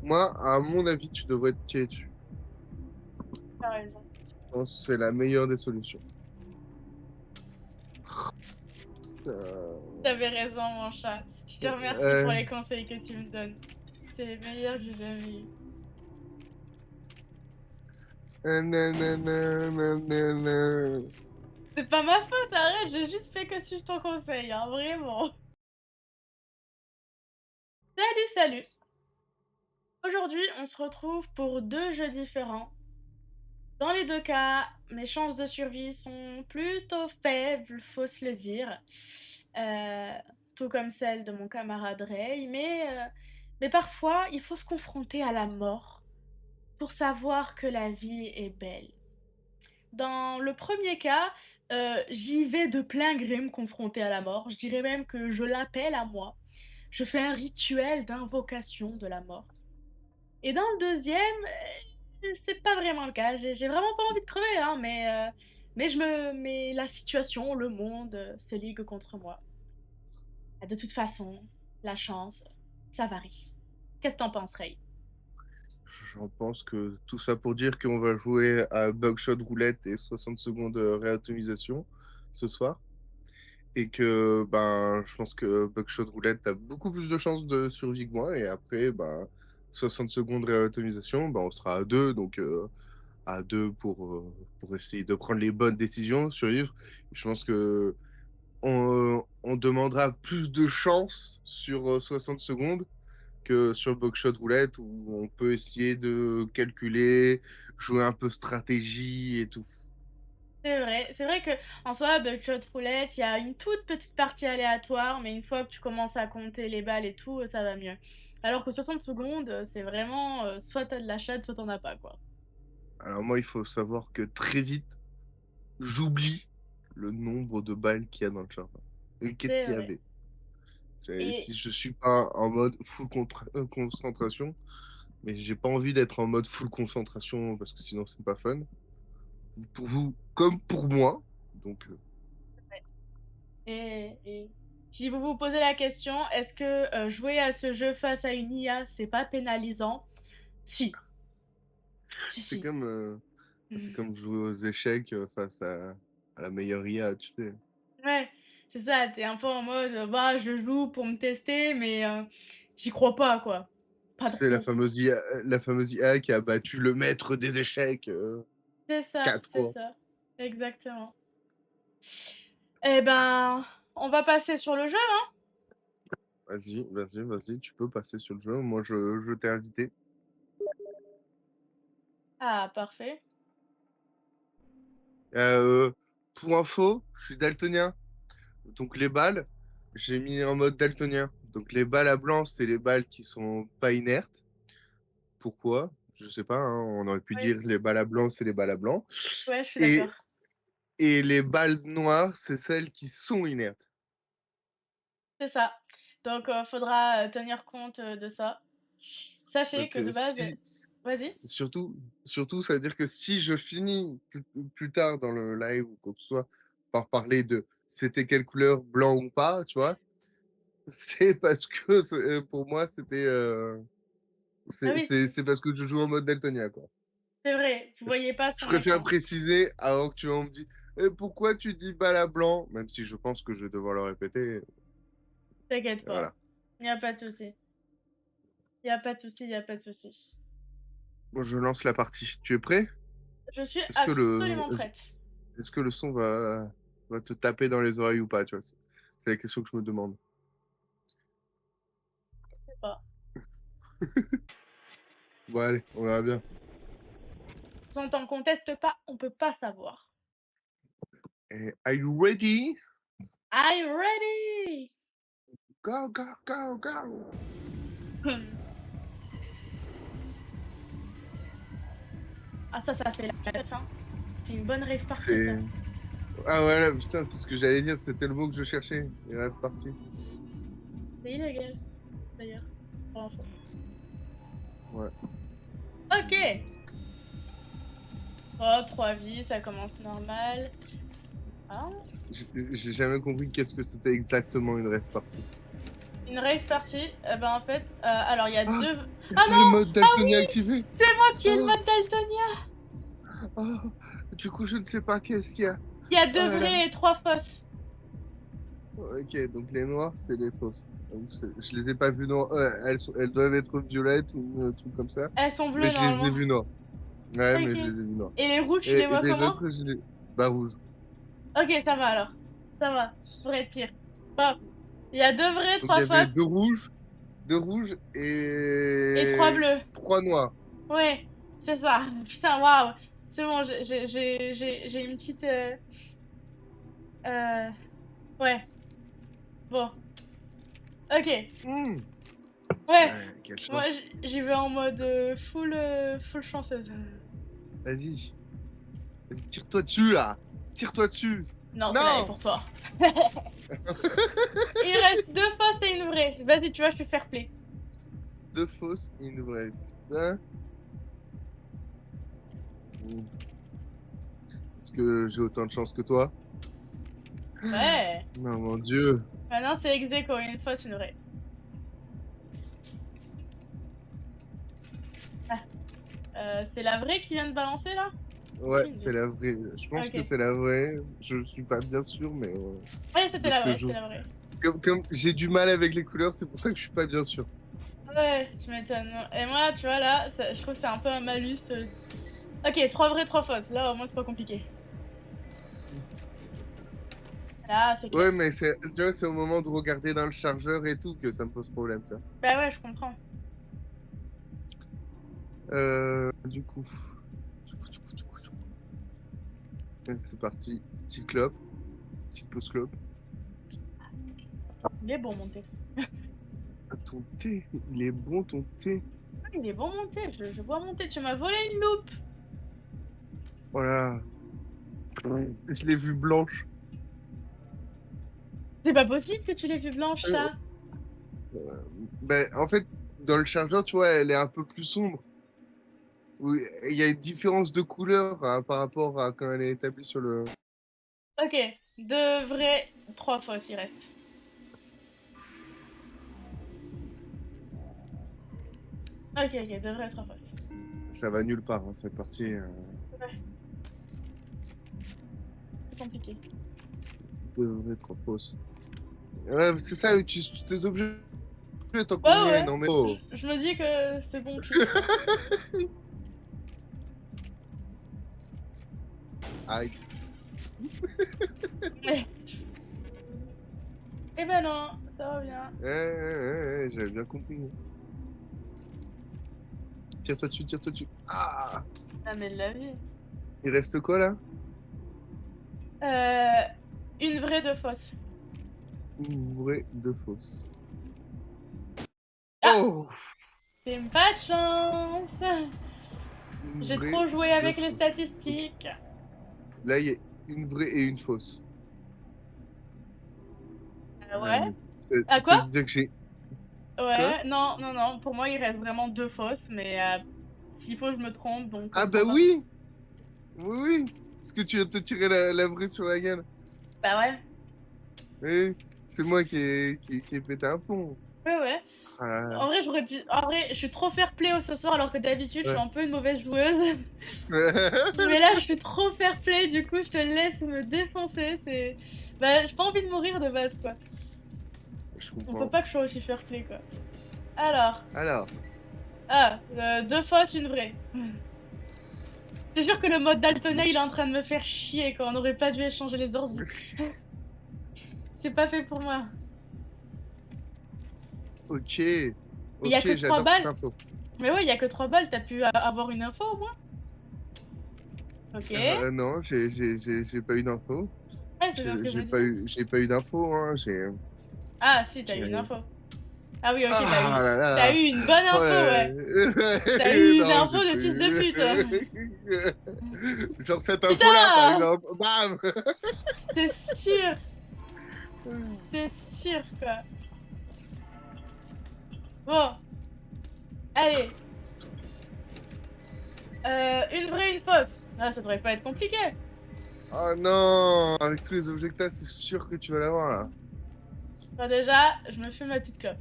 Moi, à mon avis, tu devrais te tirer dessus. T'as raison. Je pense que c'est la meilleure des solutions. Ça- T'avais raison, mon chat. Je te remercie pour les conseils que tu me donnes. C'est les meilleurs que j'ai jamais eu. Nanana. C'est pas ma faute, arrête, j'ai juste fait que suivre ton conseil, hein, vraiment. Salut, salut. Aujourd'hui, on se retrouve pour deux jeux différents. Dans les deux cas, mes chances de survie sont plutôt faibles, faut se le dire. Euh, Tout comme celles de mon camarade Ray, mais parfois, il faut se confronter à la mort pour savoir que la vie est belle. Dans le premier cas, j'y vais de plein gré me confronter à la mort. Je dirais même que je l'appelle à moi. Je fais un rituel d'invocation de la mort. Et dans le deuxième, c'est pas vraiment le cas. J'ai vraiment pas envie de crever, hein, mais la situation, le monde se ligue contre moi. De toute façon, la chance, ça varie. Qu'est-ce que t'en penses, Ray? J'en pense que tout ça pour dire qu'on va jouer à Bugshot Roulette et 60 secondes de réatomisation ce soir. Et que je pense que Bugshot Roulette a beaucoup plus de chances de survie que moi. Et après, 60 secondes de réatomisation, on sera à deux. Donc à deux pour essayer de prendre les bonnes décisions, survivre. Je pense que on demandera plus de chance sur 60 secondes que sur Buckshot Roulette où on peut essayer de calculer, jouer un peu stratégie et tout. C'est vrai que en soi, Buckshot Roulette, il y a une toute petite partie aléatoire, mais une fois que tu commences à compter les balles et tout, ça va mieux. Alors que 60 secondes, c'est vraiment soit t'as de la chatte, soit t'en as pas, quoi. Alors moi, il faut savoir que très vite, j'oublie le nombre de balles qu'il y a dans le jardin. Et qu'est-ce C'est qu'il y vrai. avait? Et Si je suis pas en mode full concentration, mais j'ai pas envie d'être en mode full concentration parce que sinon c'est pas fun. Pour vous comme pour moi. Donc Et si vous vous posez la question, est-ce que jouer à ce jeu face à une IA, c'est pas pénalisant? Si, si, c'est si. comme c'est Mhm. comme jouer aux échecs face à la meilleure IA, tu sais. Ouais, c'est ça, t'es un peu en mode, bah, je joue pour me tester, mais j'y crois pas, quoi. Pas C'est trop. la fameuse IA qui a battu le maître des échecs quatre C'est fois. ça, exactement. Eh ben, on va passer sur le jeu, hein? Vas-y, tu peux passer sur le jeu. Moi, je t'ai invité. Ah, parfait. Euh, pour info, je suis daltonien. Donc les balles, j'ai mis en mode daltonien. Donc les balles à blanc, c'est les balles qui sont pas inertes. Pourquoi? Je sais pas, hein, on aurait pu Ouais, dire les balles à blanc, c'est les balles à blanc. ouais, je suis Et, d'accord. et les balles noires, c'est celles qui sont inertes. C'est ça. Donc, faudra tenir compte de ça. Sachez Donc que de base... si, Vas-y. surtout, surtout, ça veut dire que si je finis plus tard dans le live ou quoi que ce soit par parler de c'était quelle couleur, blanc ou pas, tu vois, c'est parce que pour moi, Ah oui, c'est parce que je joue en mode daltonien, quoi. c'est vrai. Vous Je, voyez pas je son préfère écran. préciser avant que tu me dises pourquoi tu dis balle à blanc, même si je pense que je vais devoir le répéter. T'inquiète pas. Voilà. Y a pas de souci. Y a pas de souci, y a pas de souci. Bon, je lance la partie. Tu es prêt? Je suis Est-ce que le, absolument prête. est-ce que le son va te taper dans les oreilles ou pas, tu vois? C'est la question que je me demande. Je sais pas. Bon, allez, on verra bien. Sans t'en conteste pas, on peut pas savoir. Are you ready? I'm ready! Go, go, go, go! Ah ça fait la fête, hein. C'est une bonne rave party, ça. C'est... Ah voilà, putain, c'est ce que j'allais dire, c'était le mot que je cherchais. Et rêve parti. C'est illégal, d'ailleurs. Pour info. Ouais. Ok! Oh, 3 vies, ça commence normal. Ah, J'ai jamais compris qu'est-ce que c'était exactement une rêve partie. une rave party, en fait, alors il y a Ah, deux. Ah Le non! mode Ah daltonien oui! activé. C'est moi qui ai le Oh, mode daltonien! oh. Du coup, je ne sais pas qu'est-ce qu'il y a. Il y a Oh 2 là là. vraies et 3 fausses. Ok, donc les noirs, c'est les fausses. Je les ai pas vues noires. Elles doivent être violettes ou un truc comme ça. Elles sont Mais bleues je les ai normalement. vues noires. Ouais, mais OK. je les ai vues noires. Et les rouges, tu les Et vois les comment? autres, bah, rouge. OK, ça va alors. Ça va, ça devrait être pire. Bon, il y a 2 vraies, Donc il 3 y avait fausses deux rouges et 3 et bleus. trois noirs. Ouais, c'est ça. Putain, waouh! C'est bon, j'ai une petite, heu, ouais, bon. OK. Hmm. Ouais, Ouais, quelle moi chance. j'y vais en mode, full chanceuse. Vas-y. Vas-y, tire-toi dessus, là. Tire-toi dessus. Non, celle-là est Non. pour toi. Il reste 2 fausses et une vraie. Vas-y, tu vois, je suis fair play. Deux fausses et une vraie. Putain. Hmm. Est-ce que j'ai autant de chance que toi? Ouais. Non, mon Dieu. Maintenant, c'est ex aequo, une fausse, une vraie. Ah, c'est la vraie qui vient de balancer là? Ouais, Aucune c'est idée. la vraie. Je pense que OK. c'est la vraie. Je suis pas bien sûr, mais Ouais, de c'était ce la que vraie, je c'était joue. la vraie. Comme j'ai du mal avec les couleurs, c'est pour ça que je suis pas bien sûr. Ouais, tu m'étonnes. Et moi, tu vois, là, je trouve que c'est un peu un malus. Ok, 3 vraies, 3 fausses. Là, au moins, c'est pas compliqué. Là, c'est clair. Ouais, mais tu vois, c'est au moment de regarder dans le chargeur et tout que ça me pose problème, tu vois. Bah ouais, je comprends. Du coup. C'est parti. Petite clope. Petite pause clope. Il est bon, mon thé. Ah, ton thé. Il est bon, ton thé. Ah, il est bon, mon thé. Je bois mon thé. Tu m'as volé une loupe. Voilà. Je l'ai vue blanche. C'est pas possible que tu l'aies vu blanche, Euh, ça. Ben, en fait, dans le chargeur, tu vois, elle est un peu plus sombre. Oui, il y a une différence de couleur hein, par rapport à quand elle est établie sur le. Ok, 2 vraies, 3 fausses, il reste. Ok, 2 vraies, 3 fausses. Ça va nulle part, hein, cette partie. Ouais, c'est compliqué. Deux vraies, trois fausses. Ouais, c'est ça, utilise tes objets tant qu'on Ouais, y est. ouais. Non, mais oh. Je me dis que c'est bon pif, quoi. Aïe. Mais... Eh ben non, ça va bien. J'avais bien compris. Tire-toi dessus, tire-toi dessus. Ah! Jamais de la vie. Il reste quoi là? Une vraie, 2 fausses. Une vraie, deux fausses. Ah! Oh! C'est pas de chance. Une J'ai vraie, trop joué deux avec les fausses. Ok. statistiques. Là, il y a une vraie et une fausse. Ouais, Ouais. mais Ah ça quoi? veut dire que j'ai. Quoi? Ouais, non, non, non. Pour moi, il reste vraiment 2 fausses, mais s'il faut, je me trompe, donc Ah, bah prends pas. oui! Oui, oui! Parce que tu viens de te tirer la vraie sur la gueule. Bah ouais. Oui, c'est moi qui ai pété un plomb. Ouais, ouais. Ah, En vrai, j'aurais dû. En vrai, je suis trop fair play ce soir, alors que d'habitude, je suis ouais. un peu une mauvaise joueuse. Mais là, je suis trop fair play, du coup, je te laisse me défoncer. C'est. Bah, j'ai pas envie de mourir de base, quoi. Je On peut comprends. pas que je sois aussi fair play, quoi. Alors. Alors, Ah, 2 fausses, une vraie. C'est sûr que le mode daltonien, il est en train de me faire chier, quoi. On aurait pas dû échanger les ordi. C'est pas fait pour moi. ok. Mais y a Ok, que 3 j'adore cette balles. info. Mais ouais, y a que 3 balles, t'as pu avoir une info au moins? Ok. Ouais, Non, j'ai pas eu d'info. c'est bien ce que je me J'ai pas eu d'info, hein. Ah, si, t'as eu une J'ai- info. Ah oui, ok, Ah là t'as là! eu une bonne info, Ouais. ouais. T'as eu une Non, info j'ai de pas fils de pute. eu. Genre cette info-là, par Putain! exemple. Bam! C'était sûr. C'était sûr, quoi. Bon, allez. Une vraie, une fausse. Ah, ça devrait pas être compliqué. Oh non! Avec tous les objets que t'as, c'est sûr que tu vas l'avoir là. Enfin, déjà, je me fais ma petite clope.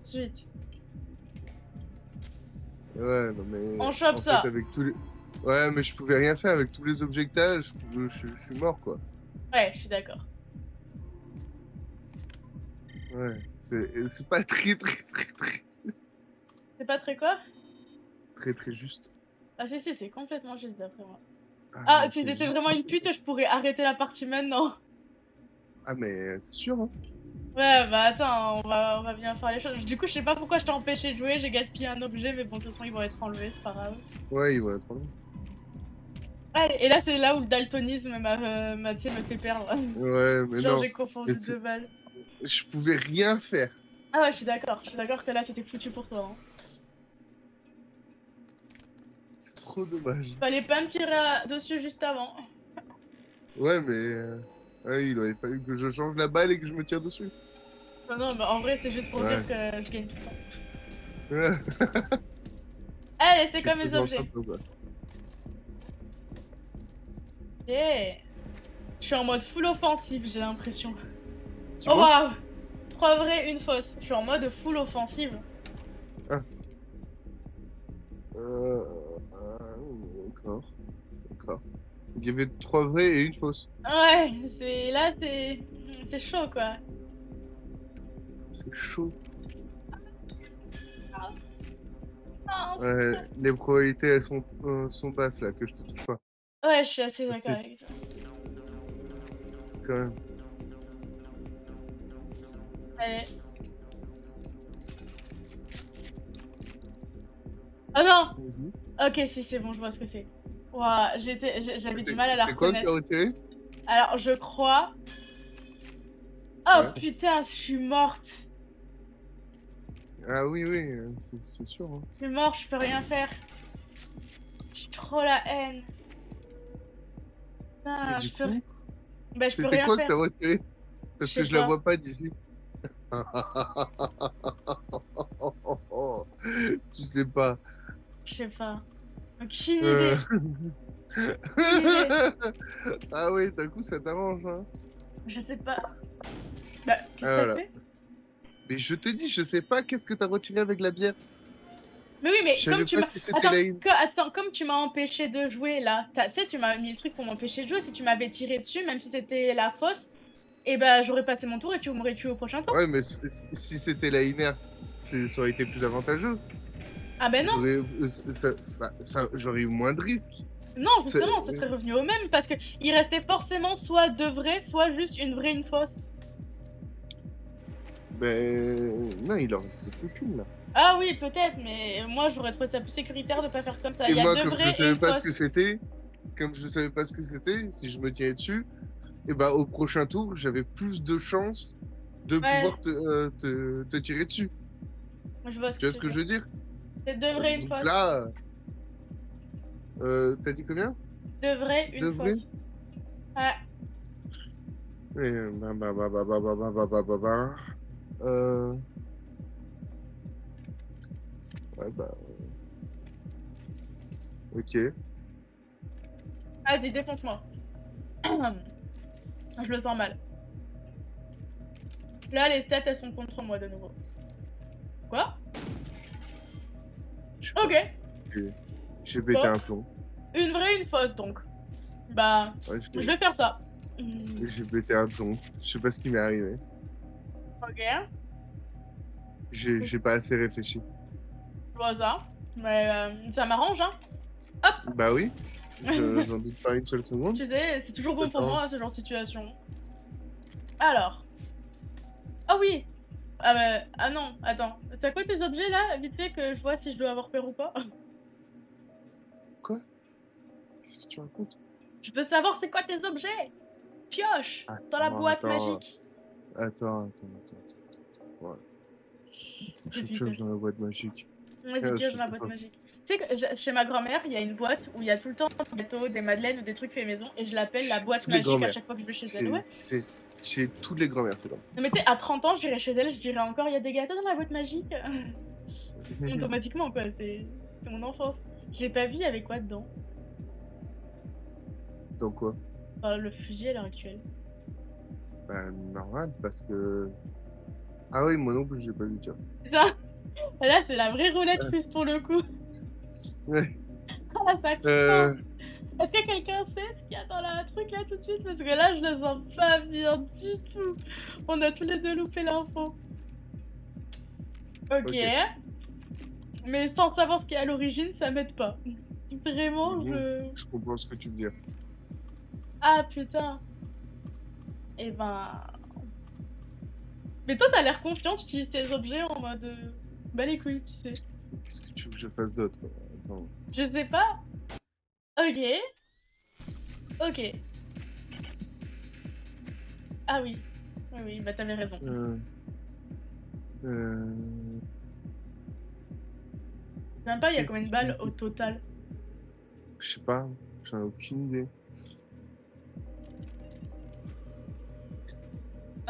Ensuite, Ouais, non mais On chope en fait ça. avec tous les ouais, mais je pouvais rien faire avec tous les objets que tu as, je suis mort, quoi. Ouais, je suis d'accord. Ouais, c'est pas très, très, très, très C'est pas très quoi? très, très juste. Ah si, si, c'est complètement juste d'après moi. Ah Ah, mais si c'est j'étais vraiment une justifié. pute, je pourrais arrêter la partie maintenant. Ah mais c'est sûr, hein. Ouais, bah attends, on va bien faire les choses. Du coup, je sais pas pourquoi je t'ai empêché de jouer, j'ai gaspillé un objet, mais bon, de toute façon, ils vont être enlevés, c'est pas grave. Ouais, il va être loin. Ouais, et là, c'est là où le daltonisme tu sais, me fait perdre. Ouais, mais Genre, non, j'ai mais confondu c'est deux balles. je pouvais rien faire. Ah ouais, je suis d'accord que là, c'était foutu pour toi, hein. C'est trop dommage. Fallait pas me tirer dessus juste avant. Ouais, mais ouais, il aurait fallu que je change la balle et que je me tire dessus. Non, non, mais en vrai, c'est juste pour dire Ouais. que je gagne tout le temps. Ouais, Allez, c'est c'est comme mes faisant ça, objets. quoi. Yeah. Je suis en mode full offensive, j'ai l'impression. Tu Oh vois? waouh! 3 vrais, une fausse. Je suis en mode full offensive. Ah, euh, d'accord, d'accord. Il y avait 3 vrais et une fausse. Ouais, là, c'est chaud quoi. C'est chaud. Ah, mince. Ouais, les probabilités, elles sont basses, là, que je te touche pas. Ouais, je suis assez d'accord Ok, avec ça. quand même. Allez. Oh non! Vas-y. Ok, si, c'est bon, je vois ce que c'est. Ouah, j'avais du mal à la C'est quoi que t'as reconnaître. retiré? Alors, je crois. Oh Ouais. putain, je suis morte. Ah oui, oui, c'est sûr, hein. Je suis morte, je peux rien faire. J'ai trop la haine. Et Putain, du coup, Bah, je peux c'était rien quoi que faire. t'as retiré? Je Parce que sais je la pas. vois pas d'ici. Tu sais pas. Je sais pas. Aucune Euh, idée. Aucune idée. Ah oui, d'un coup, ça t'arrange, hein. Je sais pas. Bah, qu'est-ce Ah que t'as voilà. fait? Mais je te dis, je sais pas qu'est-ce que t'as retiré avec la bière. Mais oui, mais Je comme savais tu pas m'as. si c'était Attends, la... attends, comme tu m'as empêché de jouer là, tu sais, tu m'as mis le truc pour m'empêcher de jouer. Si tu m'avais tiré dessus, même si c'était la fausse, et bah j'aurais passé mon tour et tu m'aurais tué au prochain tour. Ouais, mais si c'était la inerte, ça aurait été plus avantageux. Ah ben non! J'aurais j'aurais eu moins de risques. Non, C'est- justement, ça serait revenu au même parce que il restait forcément soit deux vrais, soit juste une vraie, une fausse. Ben non, il en reste plus qu'une là. Ah oui, peut-être, mais moi j'aurais trouvé ça plus sécuritaire de pas faire comme ça. Et Il y a moi, deux comme je vrais et savais une pas ce que fausse. c'était, comme je savais pas ce que c'était, si je me tirais dessus, et ben au prochain tour, j'avais plus de chances de Ouais, pouvoir te tirer dessus. moi je vois ce Tu que vois tu ce veux que dire. je veux dire? C'est deux vrais, une Donc fausse. là, t'as dit combien? Deux vrais, De une vrai? fausse. Ouais. Et bah. Euh, ouais, bah, ok. Vas-y, défonce-moi. Je le sens mal. Là, les stats, elles sont contre moi de nouveau. Quoi? Je sais pas. Ok. J'ai j'ai pété Bon. un plomb. Une vraie, une fausse, donc. Bah, Ouais, je vais faire ça. j'ai pété un plomb. Je sais pas ce qui m'est arrivé. Ok. J'ai pas assez réfléchi. Je vois ça. Mais ça m'arrange, hein. Hop. Bah oui, j'en doute pas une seule seconde. Tu sais, c'est toujours Ça bon pour t'arrange. moi, ce genre de situation. Alors. Ah oui. Ah bah, ah non, attends. C'est quoi tes objets là? Vite fait que je vois si je dois avoir peur ou pas. Quoi? Qu'est-ce que tu racontes? Je peux savoir c'est quoi tes objets? Pioche dans la Attends, boîte attends, magique. attends. Ouais. Je Qu'est-ce qu'il pioche fait? dans la boîte magique. Vas-y, Ah, pioche je dans la sais boîte pas. magique. Tu sais que chez ma grand-mère, il y a une boîte où il y a tout le temps des gâteaux, des madeleines ou des trucs faits maison et je l'appelle la Chez boîte tous les magique à grands-mères. chaque fois que je vais chez elle. Chez, Ouais. chez, chez toutes les grands-mères, c'est comme ça. Non mais tu sais, à 30 ans, j'irai chez elle, je dirais encore, il y a des gâteaux dans la boîte magique. Automatiquement, quoi, c'est mon enfance. Je l'ai pas vu, il y avait quoi dedans? Donc quoi? Enfin, le fusil à l'heure actuelle. Bah normal, parce que... Ah oui, moi non plus, j'ai pas vu, tiens. C'est ça. Là, c'est la vraie roulette russe pour le coup. Ouais. Ah, ça craint. Euh, Est-ce que quelqu'un sait ce qu'il y a dans la truc là tout de suite? Parce que là, je le sens pas bien du tout. On a tous les deux loupé l'info. Ok. ok. Mais sans savoir ce qu'il y a à l'origine, ça m'aide pas. Vraiment, Mhm. je... Je comprends ce que tu veux dire. Ah putain. Eh ben... Mais toi, t'as l'air confiant, tu utilises tes objets en mode... Bah les couilles, tu sais. Qu'est-ce que tu veux que je fasse d'autre? Attends. Je sais pas. Ok. Ok. Ah oui. Oui, oui, bah t'avais raison. Euh, euh, Je sais même pas, il y a combien de qu'est-ce qui... balles au total? Je sais pas. J'en ai aucune idée.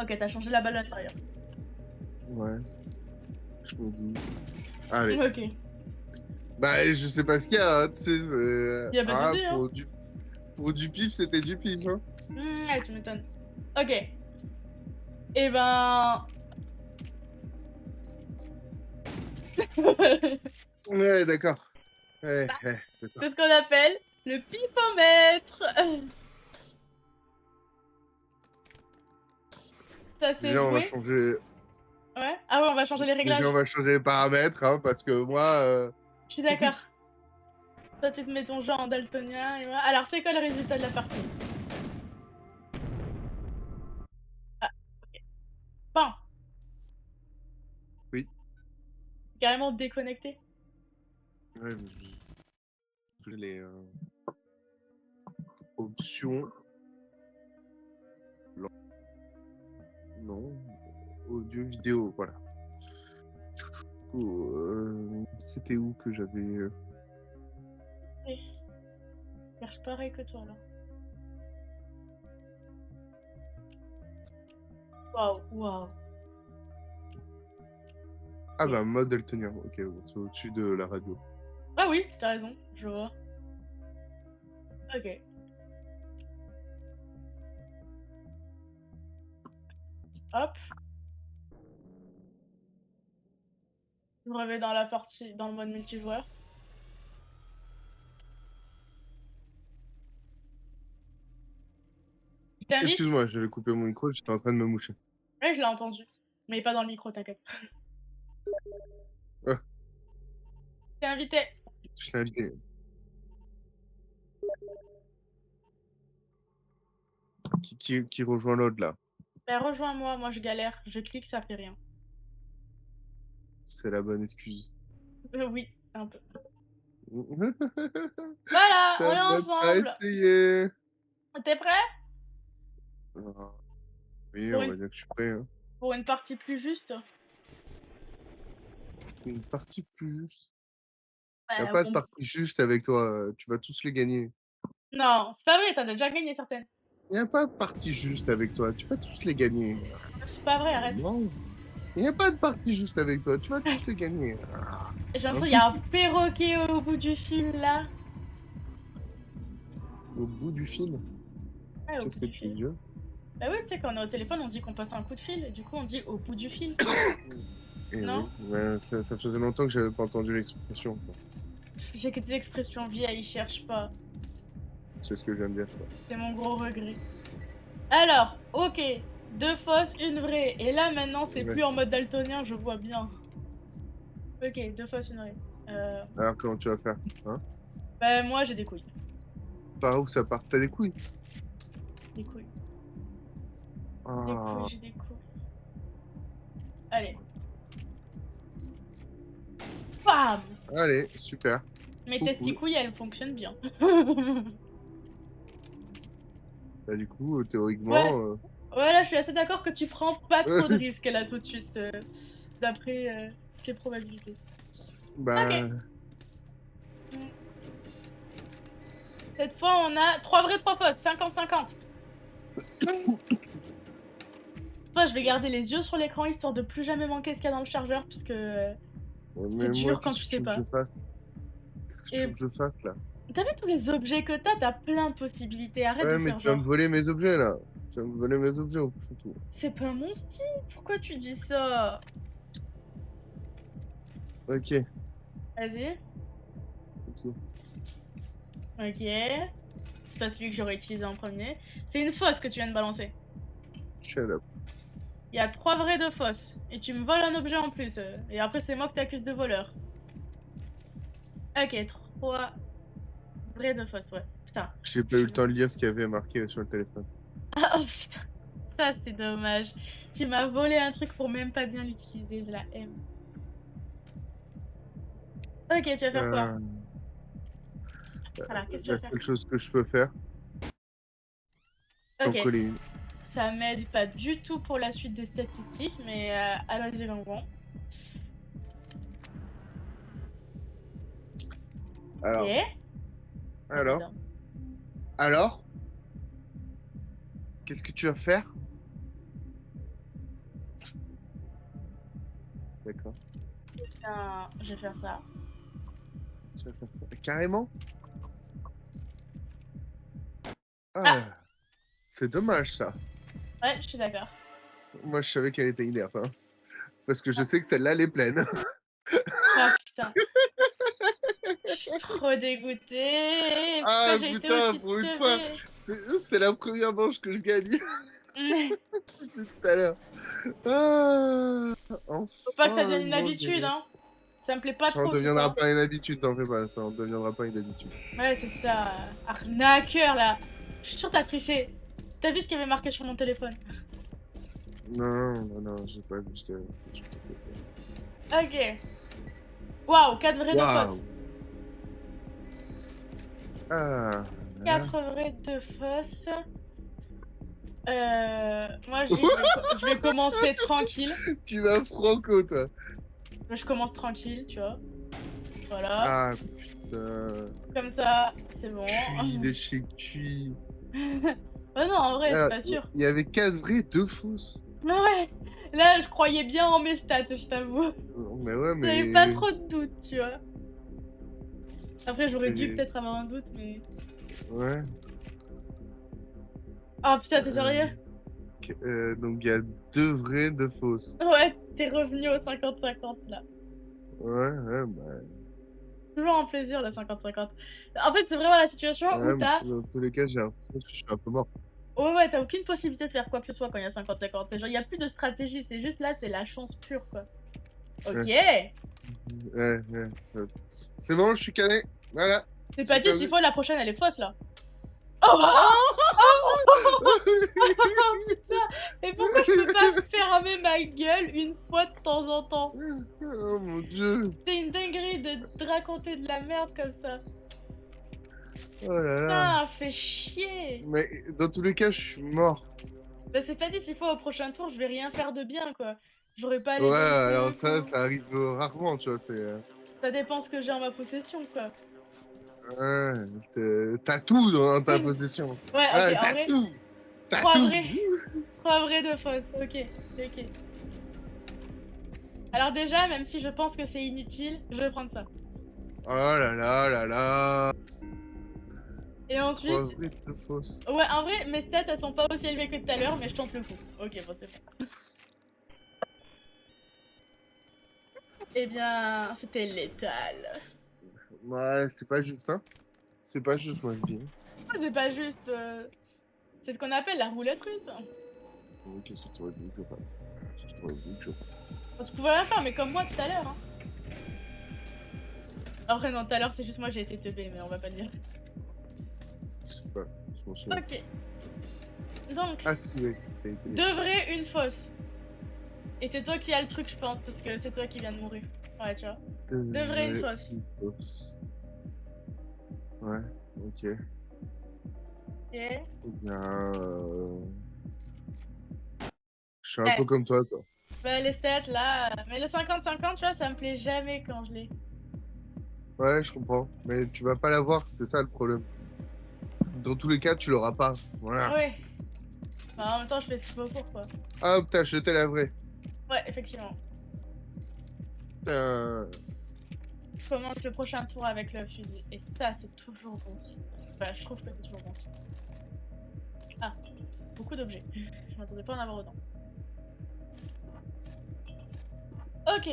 Ok, t'as changé la balle à l'intérieur. Ouais. Je me dis. Allez. Ok. Bah, je sais pas ce qu'il y a, hein, tu sais. Y a pas de Ah, soucis, hein. pour du pif, c'était du pif, hein. Ouais, tu m'étonnes. Ok. Eh ben... Ouais, d'accord. Ouais, ouais, c'est ça. C'est ce qu'on appelle le pipomètre. Ça s'est Déjà, on va joué. changer. Ouais. Ah ouais, on va changer les Déjà, on réglages. va changer les paramètres, hein, parce que moi. Je suis d'accord. Toi, tu te mets ton jeu en daltonien et moi... Alors, c'est quoi le résultat de la partie? Ah, bon, Oui. carrément déconnecté. Ouais, les options. Non. Audio, vidéo, voilà. C'était où que j'avais. Eh, faire pareil que toi, là. Waouh, waouh. Ah, bah, mode Daltonien. Ok, bon, c'est au-dessus de la radio. Ah oui, t'as raison, je vois. Ok. Hop. Je me remets dans la partie, dans le mode multijoueur. Je t'invite. Excuse-moi, j'avais coupé mon micro, j'étais en train de me moucher. Ouais, je l'ai entendu. Mais pas dans le micro, t'inquiète. Ah, T'es invité. je t'ai invité. Qui rejoint l'autre là? Bah, rejoins-moi, moi je galère. Je clique, ça fait rien. C'est la bonne excuse. Oui, un peu. Voilà, on T'as est même pas ensemble. essayé. T'es prêt? Ah, oui, Pour on une, va dire que je suis prêt. Hein. pour une partie plus juste? Une partie plus juste. Y a Ouais, pas de partie juste avec toi. Tu vas tous les gagner. non, c'est pas vrai, t'en as déjà gagné certaines. Y a pas de partie juste avec toi. Tu vas tous les gagner. C'est pas vrai, arrête. Non. Y a pas de partie juste avec toi. Tu vas tous les gagner. J'ai l'impression Un qu'il y a un cookie perroquet au bout du fil là. au bout du fil. Ouais, au Qu'est-ce bout que du tu veux fil. dire? Bah oui, tu sais, quand on est au téléphone, on dit qu'on passe un coup de fil. Et du coup, on dit au bout du fil. Eh oui. Non? Ouais, ça faisait longtemps que j'avais pas entendu l'expression. Quoi. J'ai que des expressions vieilles, cherche pas. C'est ce que j'aime dire. Quoi. C'est mon gros regret. Alors, ok. 2 fausses, une vraie. Et là, maintenant, c'est Ouais. plus en mode daltonien, je vois bien. Ok, 2 fausses, une vraie. Alors comment tu vas faire? Hein? Bah, moi, j'ai des couilles. Par où ça part? T'as des couilles? Des couilles. Des couilles, Ah, j'ai des couilles. Allez. Bam! allez, super. Mes Trop cool. testicouilles, elles fonctionnent bien. Bah, du coup, Ouais. théoriquement, Ouais, là, je suis assez d'accord que tu prends pas trop de euh, risques là tout de suite, d'après toutes les probabilités. Ok. bah, Mm. Cette fois, on a 3 vrais, 3 fausses, 50-50. Moi, je vais garder les yeux sur l'écran histoire de plus jamais manquer ce qu'il y a dans le chargeur, puisque c'est mais moi, dur quand qu'est-ce tu que sais tu veux que pas. je fasse? Qu'est-ce que tu veux Et que je fasse là? t'as vu tous les objets que t'as plein de possibilités. Arrête Ouais, de mais faire tu vas me genre. voler mes objets là. Tu vas me voler mes objets au tout. C'est pas mon style, pourquoi tu dis ça? Ok, Vas-y. pied. Ok. C'est pas celui que j'aurais utilisé en premier. C'est une fausse que tu viens de balancer. Shut up. Il y a 3 vrais, 2 fausses. Et tu me voles un objet en plus. Et après, c'est moi que t'accuses de voleur. Ok, 3 vrais, 2 fausses, ouais. Putain. J'ai pas eu le temps de lire ce qu'il y avait marqué sur le téléphone. Ah, oh putain. Ça, c'est dommage. Tu m'as volé un truc pour même pas bien l'utiliser. Je la aime. Ok, tu vas faire quoi? Euh, Voilà, qu'est-ce que tu la vas faire? seule chose que je peux faire, t'en Ok. coller une. Ça m'aide pas du tout pour la suite des statistiques, mais allons-y, longuement. Ok. Alors, Oh, bah, alors, non. alors, qu'est-ce que tu vas faire? D'accord, Putain, je vais faire ça. tu vas faire ça. Carrément? Ah! Ah, c'est dommage ça. Ouais, je suis d'accord. Moi, je savais qu'elle était inerte, hein, parce que je sais que celle-là, elle est pleine. Ah putain, je suis trop dégoûtée. Pourquoi Ah j'ai été putain, aussi pour une fois, teubée? c'est la première manche que je gagne depuis tout à l'heure. Ah, Faut pas que ça enfin devienne une une manche habitude, gagnée. hein. Ça me plaît pas Ça en trop tout deviendra ça. pas une habitude, t'en fais pas, ça en deviendra pas une habitude. Ouais, c'est ça. Arnaqueur là. Je suis sûre que t'as triché. T'as vu ce qu'il y avait marqué sur mon téléphone? Non, non, non, j'ai pas vu ce que sur ton téléphone. Ok. Waouh, 4 vrais, 2 Waouh! fausses. Ah, là. 4 vrais, 2 fausses. Moi je dis, je vais commencer tranquille. Tu vas franco, toi. Je commence tranquille, tu vois. Voilà. Ah putain. Comme ça, c'est bon. Cuit de chez cuit. Oh non, en vrai, c'est Ah, pas sûr. il y avait 4 vrais, 2 fausses. Ouais, là, je croyais bien en mes stats, je t'avoue. Mais ouais, J'avais pas mais trop de doutes, tu vois. Après, j'aurais dû c'est peut-être avoir un doute, mais... ouais. Oh putain, t'es Euh, sérieux? donc il y a 2 vrais, 2 fausses. Ouais, t'es revenu au 50-50, là. Ouais, ouais, bah, Toujours un plaisir, le 50-50. En fait, c'est vraiment la situation où ouais, t'as... dans tous les cas, j'ai l'impression que je suis un peu mort. Ouais, ouais, t'as aucune possibilité de faire quoi que ce soit quand il y a 50-50. C'est genre, il y a plus de stratégie, c'est juste là, c'est la chance pure, quoi. Ok. Ouais, ouais, ouais. C'est bon, je suis calé. Voilà, C'est pas j'ai dit, s'il perdu. faut, la prochaine, elle est fausse, là. Oh, bah, putain. Et pourquoi je peux pas fermer ma gueule une fois de temps en temps? Oh mon dieu. C'est une dinguerie de raconter de la merde comme ça. Oh là là. Putain, fais chier. Mais dans tous les cas, je suis mort. Bah c'est pas dit, s'il faut au prochain tour, je vais rien faire de bien, quoi. J'aurai pas les Ouais, bons alors trucs ça, ou... ça arrive rarement, tu vois, c'est... Ça dépend ce que j'ai en ma possession, quoi. Ouais, t'as tout dans ta possession. Ouais, ok, Ouais, en t'as vrai, tout. T'as 3 tout. vrais. 3 vrais, 2 fausses. Ok, ok. Alors déjà, même si je pense que c'est inutile, je vais prendre ça. Oh là là là là. Et 3 ensuite... vraies, 2 fausses. Ouais, en vrai, mes stats, elles sont pas aussi élevées que tout à l'heure, mais je tente le coup. Ok, bon, c'est bon. Eh bien, c'était létal. Ouais, c'est pas juste, hein. C'est pas juste, moi, je dis. C'est pas juste... C'est ce qu'on appelle la roulette russe. Qu'est-ce que tu aurais voulu que je fasse? Qu'est-ce que tu aurais voulu que je fasse? Bon, tu pouvais rien faire, mais comme moi tout à l'heure. Hein. Après, non, tout à l'heure, c'est juste moi, j'ai été teubée, mais on va pas le dire. Je sais pas, je m'en souviens. Ok. Donc, Ah si, oui. T'as été- 2 vrais, 1 fausse. Et c'est toi qui as le truc, je pense, parce que c'est toi qui viens de mourir. Ouais, tu vois. 2 vrais, 1 fausse. Une fausse. Ouais, ok. Ok. Eh, Eh bien, je suis un peu comme toi, quoi. bah, les stats, là... Mais le 50-50, tu vois, ça me plaît jamais quand je l'ai. Ouais, je comprends. Mais tu vas pas l'avoir, c'est ça le problème. Dans tous les cas, tu l'auras pas. Voilà. Ouais. Bah, en même temps, je fais ce qu'il faut pour, quoi. Hop, t'as jeté la vraie. Ouais, effectivement. Putain. Je commence le prochain tour avec le fusil. Et ça, c'est toujours bon signe. Bah, je trouve que c'est toujours bon signe. Ah, beaucoup d'objets. Je m'attendais pas à en avoir autant. Ok,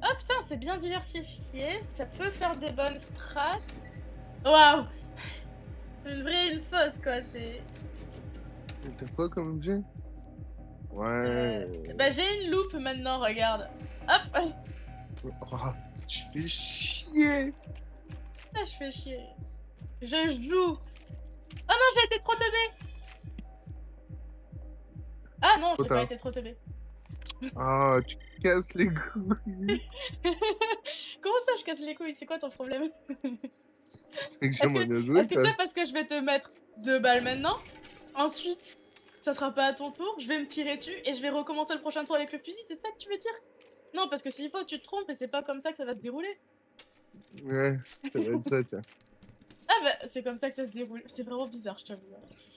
Oh putain, c'est bien diversifié, ça peut faire des bonnes strats. Waouh! Une vraie et une fausse, quoi, c'est... T'as quoi comme objet? Ouais. Bah j'ai une loupe maintenant, regarde. Hop! Oh, tu fais chier! Ah, je fais chier. Je joue. Oh non, j'ai été trop teubée! Ah non, Trop j'ai pas tard. été trop teubée. Ah, tu casses les couilles. Comment ça, je casse les couilles? C'est quoi ton problème? C'est que Est-ce que j'aimerais bien jouer, est-ce que quoi. c'est parce que je vais te mettre 2 balles maintenant? Ensuite, ça sera pas à ton tour, je vais me tirer dessus et je vais recommencer le prochain tour avec le fusil, c'est ça que tu veux dire? Non, parce que s'il faut, tu te trompes et c'est pas comme ça que ça va se dérouler. Ouais, ça va être ça, tiens. Ah bah, c'est comme ça que ça se déroule. C'est vraiment bizarre, je t'avoue.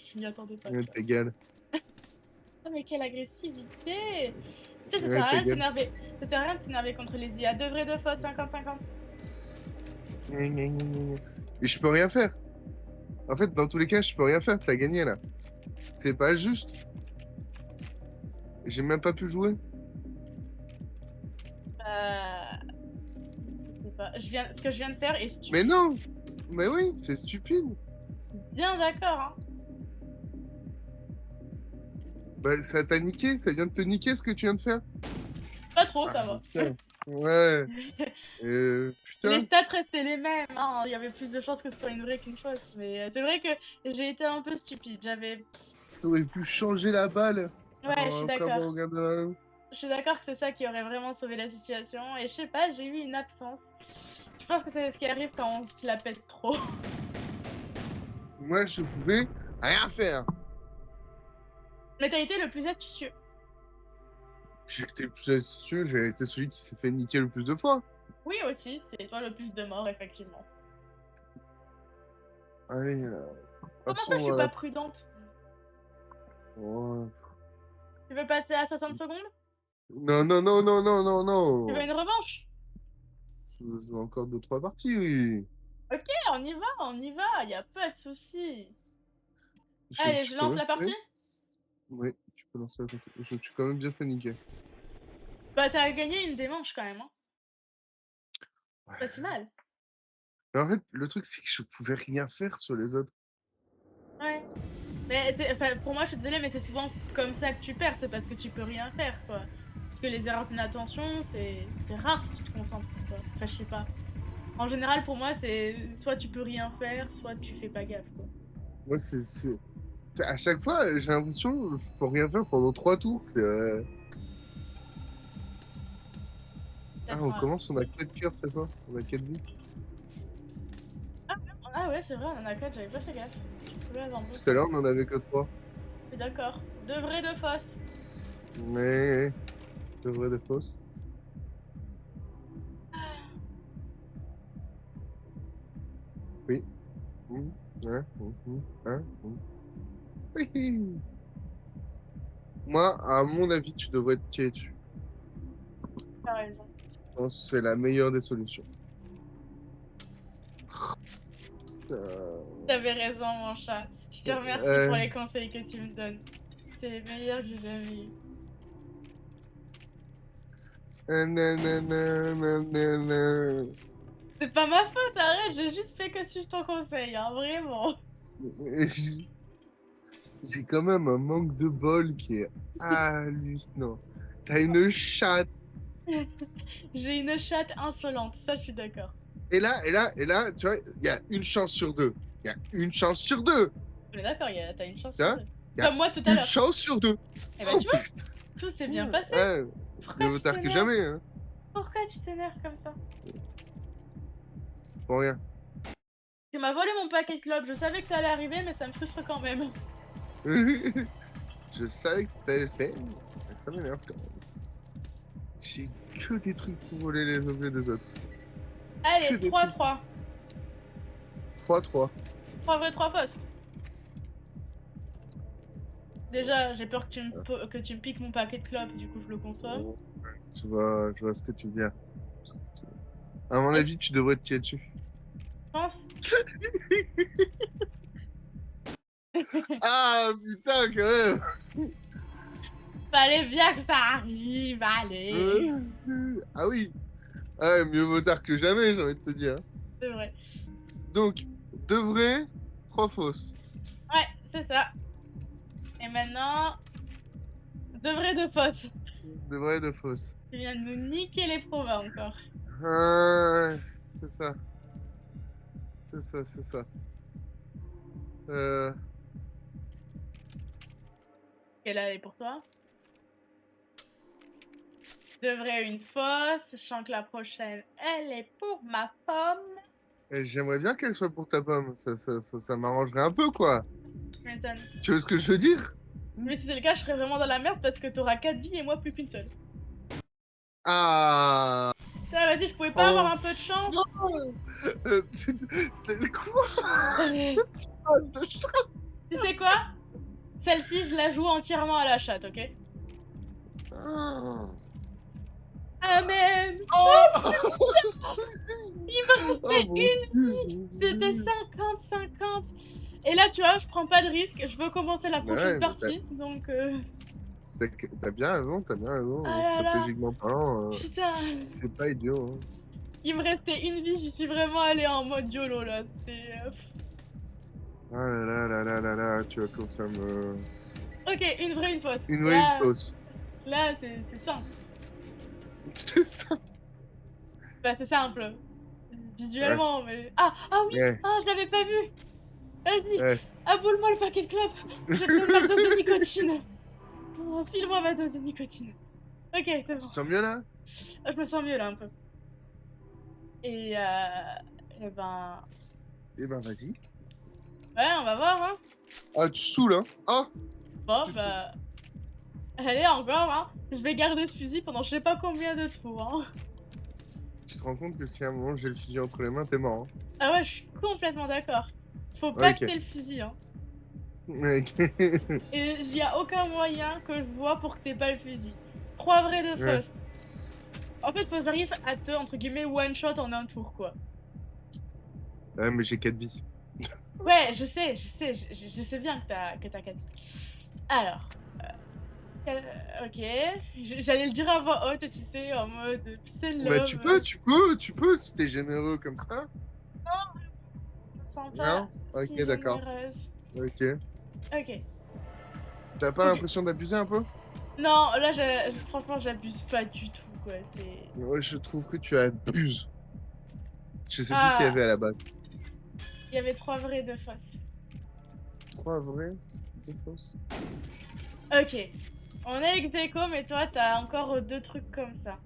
Je m'y attendais pas, Ouais, tu vois. t'égales. Ah mais quelle agressivité! Tu sais, ça sert Ouais, à rien de t'égales. s'énerver. Ça sert à rien de s'énerver contre les IA. Deux vrais, deux fausses, 50-50. Gna, gna, gna, gna, gna. Et je peux rien faire. En fait, dans tous les cas, je peux rien faire. T'as gagné, là. C'est pas juste. J'ai même pas pu jouer. Je sais pas. Ce que je viens de faire est Mais stupide. non! Mais oui, c'est stupide. Bien d'accord, hein. Bah, ça t'a niqué. Ça vient de te niquer ce que tu viens de faire. Pas trop, Ah, ça va. putain. Ouais. Les Putain. stats restaient les mêmes, hein. Il y avait plus de chances que ce soit une vraie qu'une fausse. Mais c'est vrai que j'ai été un peu stupide. T'aurais pu changer la balle. Ouais, je suis Après d'accord. avoir regardé dans la loupe. Je suis d'accord que c'est ça qui aurait vraiment sauvé la situation. Et je sais pas, j'ai eu une absence. Je pense que c'est ce qui arrive quand on se la pète trop. Moi, je pouvais rien faire. Mais t'as été le plus astucieux. J'ai été le plus astucieux, j'ai été celui qui s'est fait niquer le plus de fois. Oui, aussi, c'est toi le plus de morts, effectivement. Allez, Comment ça, je passons suis à pas la... prudente? Oh. Tu veux passer à 60 secondes? Non, non, non, non, non, non, Tu veux non. une revanche? Je joue encore 2, 3 parties, oui. Ok, on y va, y a pas de souci. Je me Allez, suis je quand lance même la fait... partie? Oui, tu peux lancer la partie. Je me suis quand même bien fait niquer. Bah, t'as gagné une des manches quand même, hein. Pas si Ouais. mal. Mais en fait, le truc, c'est que je pouvais rien faire sur les autres. Ouais. Mais enfin, pour moi, je suis désolée, mais c'est souvent comme ça que tu perds, c'est parce que tu peux rien faire, quoi. Parce que les erreurs d'inattention, c'est rare si tu te concentres, quoi. Enfin, je sais pas. En général, pour moi, c'est soit tu peux rien faire, soit tu fais pas gaffe, quoi. Moi, à chaque fois, j'ai l'impression que je peux rien faire pendant 3 tours. Ah, Peut-être on un... commence, on a 4 cœurs cette fois. On a 4 vies. Ah ouais, c'est vrai, on en a 4, j'avais pas fait gaffe. Je me souviens dans Tout à beaucoup. l'heure, on en avait que 3. Je suis d'accord. Deux vrais, deux fausses. Mais, de vrai, de fausse. Oui. Mmh. Ouais. Hein. Hihi. Moi, à mon avis, tu devrais te tirer dessus. T'as raison. Je pense que c'est la meilleure des solutions. Ça... T'avais raison, mon chat. Je te remercie pour les conseils que tu me donnes. C'est les meilleurs que j'ai jamais eu. Nanana. C'est pas ma faute, arrête, j'ai juste fait que suivre ton conseil, hein, vraiment. J'ai quand même un manque de bol qui est hallucinant. T'as une chatte. J'ai une chatte insolente, ça je suis d'accord. Et là, tu vois, il y a une chance sur deux. Il y a une chance sur deux. On est d'accord, t'as une chance Tu sur vois? deux. Il y a Comme moi tout à une l'heure. chance sur deux. Eh bah Oh tu vois, putain. tout s'est bien passé. Ouais, Pourquoi mieux vaut tu tard que t'énerves? jamais, hein. Pourquoi tu t'énerves comme ça? Pour rien. Tu m'as volé mon paquet club, je savais que ça allait arriver, mais ça me frustre quand même. Je savais que t'allais le faire. Ça m'énerve quand même. J'ai que des trucs pour voler les objets des autres. Que Allez, des trucs. 3-3. 3-3. 3 vraies, 3 fausses. Déjà, j'ai peur que tu me piques mon paquet de clopes, du coup je le conçois. Je vois ce que tu veux dire. À mon Est-ce avis, tu devrais te tirer dessus. que tu penses? Ah putain, quand même. Fallait bien que ça arrive, allez. Ah oui. Ah, mieux vaut tard que jamais, j'ai envie de te dire. C'est vrai. Donc, 2 vrais, 3 fausses. Ouais, c'est ça. Et maintenant, 2 vrais, 2 fausses. 2 vraies, 2 fausses. Tu viens de nous niquer les provas encore. Ouais, c'est ça. C'est ça, c'est ça. Euh, Quelle est pour toi? 2 vraies, 1 fausse. Je sens que la prochaine, elle est pour ma pomme. J'aimerais bien qu'elle soit pour ta pomme. Ça m'arrangerait un peu, quoi. Tu m'étonnes. Tu vois ce que je veux dire? Mais si c'est le cas, je serais vraiment dans la merde parce que t'auras 4 vies et moi plus qu'une seule. Ah! Ah, vas-y, je pouvais pas avoir Enfin! un peu de chance? Quoi? Tu De sais quoi? Celle-ci, je la joue entièrement à la chatte, ok? Ah. Amen! Oh! Il m'a Oh resté mon une Dieu, vie! mon C'était Dieu. 50-50. Et là, tu vois, je prends pas de risque. Je veux commencer la prochaine Ouais, mais partie. Donc, t'as bien raison, t'as bien ah raison. là là, Stratégiquement parlant, putain. c'est pas idiot. Hein. Il me restait une vie. J'y suis vraiment allée en mode YOLO là. C'était. Ah là là là là là là, tu vas comme ça me. Ok, une vraie, une fausse. Une vraie, une Là, fausse. là, c'est simple. C'est ça. Bah, c'est simple. Ouais, Visuellement, mais. Ah, ah oui! ouais, Ah, je l'avais pas vu! Vas-y, ouais. aboule-moi le paquet de clopes! J'ai besoin de ma dose de nicotine! Oh, file-moi ma dose de nicotine. Ok, c'est Tu bon. te sens mieux là? Ah, je me sens mieux là un peu. Et eh ben. Eh ben vas-y. Ouais, on va voir, hein. Ah, tu saoules, hein? Ah! Bon, Tu saoules. bah. Allez, encore, hein. Je vais garder ce fusil pendant je sais pas combien de tours, hein. Tu te rends compte que si à un moment j'ai le fusil entre les mains, t'es mort. Hein. Ah ouais, je suis complètement d'accord. Faut pas que Ok. t'aies le fusil, hein. Ok. Et y a aucun moyen que je vois pour que t'aies pas le fusil. 3 vrais, 2 Ouais. fausses. En fait, faut que j'arrive à te, entre guillemets, one shot en un tour, quoi. Ouais, mais j'ai 4 vies. Ouais, je sais bien que t'as 4 vies. Alors, ok. J'allais le dire à voix haute, tu sais, en mode c'est Bah love. tu peux, si t'es généreux comme ça. Je me sens pas Non? Ok, si d'accord. généreuse. Ok. Ok. T'as pas Ok. l'impression d'abuser un peu? Non, là, franchement, j'abuse pas du tout, quoi. C'est. Ouais, je trouve que tu abuses. Je sais plus ce qu'il y Ah, avait à la base. il y avait 3 vrais, 2 fausses. 3 vrais, 2 fausses. Ok. On est ex aequo, mais toi, t'as encore 2 trucs comme ça.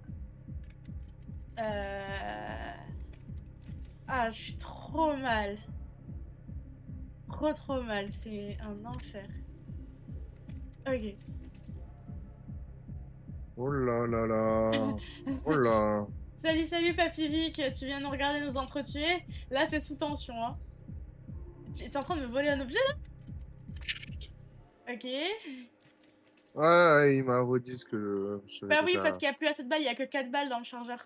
Ah, je suis trop mal. Trop, trop mal. C'est un enfer. Ok. Oh là là là. Oh là. Salut, salut, Papy Vic. Tu viens nous regarder nous entretuer. Là, c'est sous tension, hein. Tu es en train de me voler un objet, là? Ok. Ouais, il m'a redit ce que je savais Bah oui, parce déjà. qu'il n'y a plus assez de balles. Il y a que 4 balles dans le chargeur.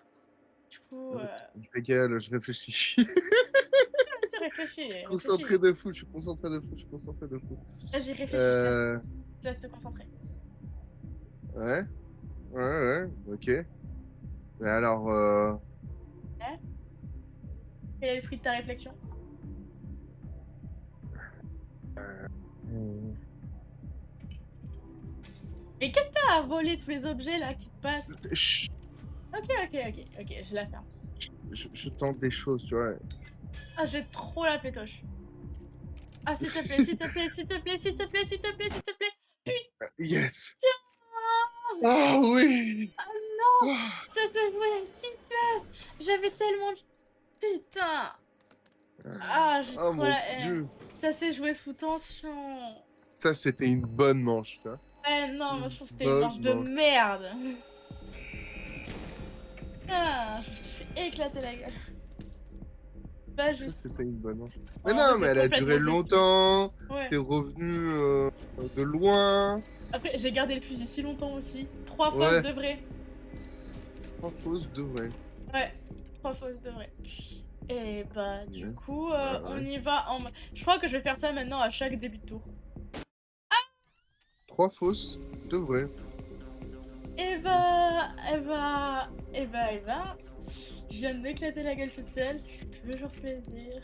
Du coup, Fais qu'elle, je réfléchis. vas-y, réfléchis, Concentré réfléchis. de fou, je suis concentré de fou, je suis concentré de fou. Vas-y, réfléchis, Euh... je te laisse te concentrer. Ouais, ouais, ok. Mais alors, Hein. Quel est le fruit de ta réflexion? euh, Mais qu'est-ce que t'as à voler tous les objets, là, qui te passent? chut, Ok, je la ferme. je tente des choses, tu vois. Ah, j'ai trop la pétoche. Ah, s'il te plaît, s'il te plaît, s'il te plaît, s'il te plaît, s'il te plaît, s'il te plaît. Yes! Putain! Ah oui! Ah non! Ah, Ça se jouait un petit peu! J'avais tellement de... Putain! Ah, j'ai oh trop mon la haine. Dieu! Ça s'est joué sous tension. Ça, c'était une bonne manche, tu vois. Eh non, moi Une je trouve que c'était une bonne manche de manche. merde. Ah, je me suis fait éclater la gueule. Pas Ça, juste. c'était une bonne manche. Mais En vrai, non, mais c'est elle a duré complètement juste, oui. longtemps. Ouais. T'es revenu de loin. Après, j'ai gardé le fusil si longtemps aussi. 3 fausses Ouais, de vrai. 3 fausses, 2 vraies. Ouais, 3 fausses de vrai. Et bah, du Ouais, coup, on ouais. y va en... Je crois que je vais faire ça maintenant à chaque début de tour. 3 fausses, 2 vraies. Et bah... Et bah... Et bah... Et bah... Je viens de m'éclater la gueule toute seule, ça fait toujours plaisir.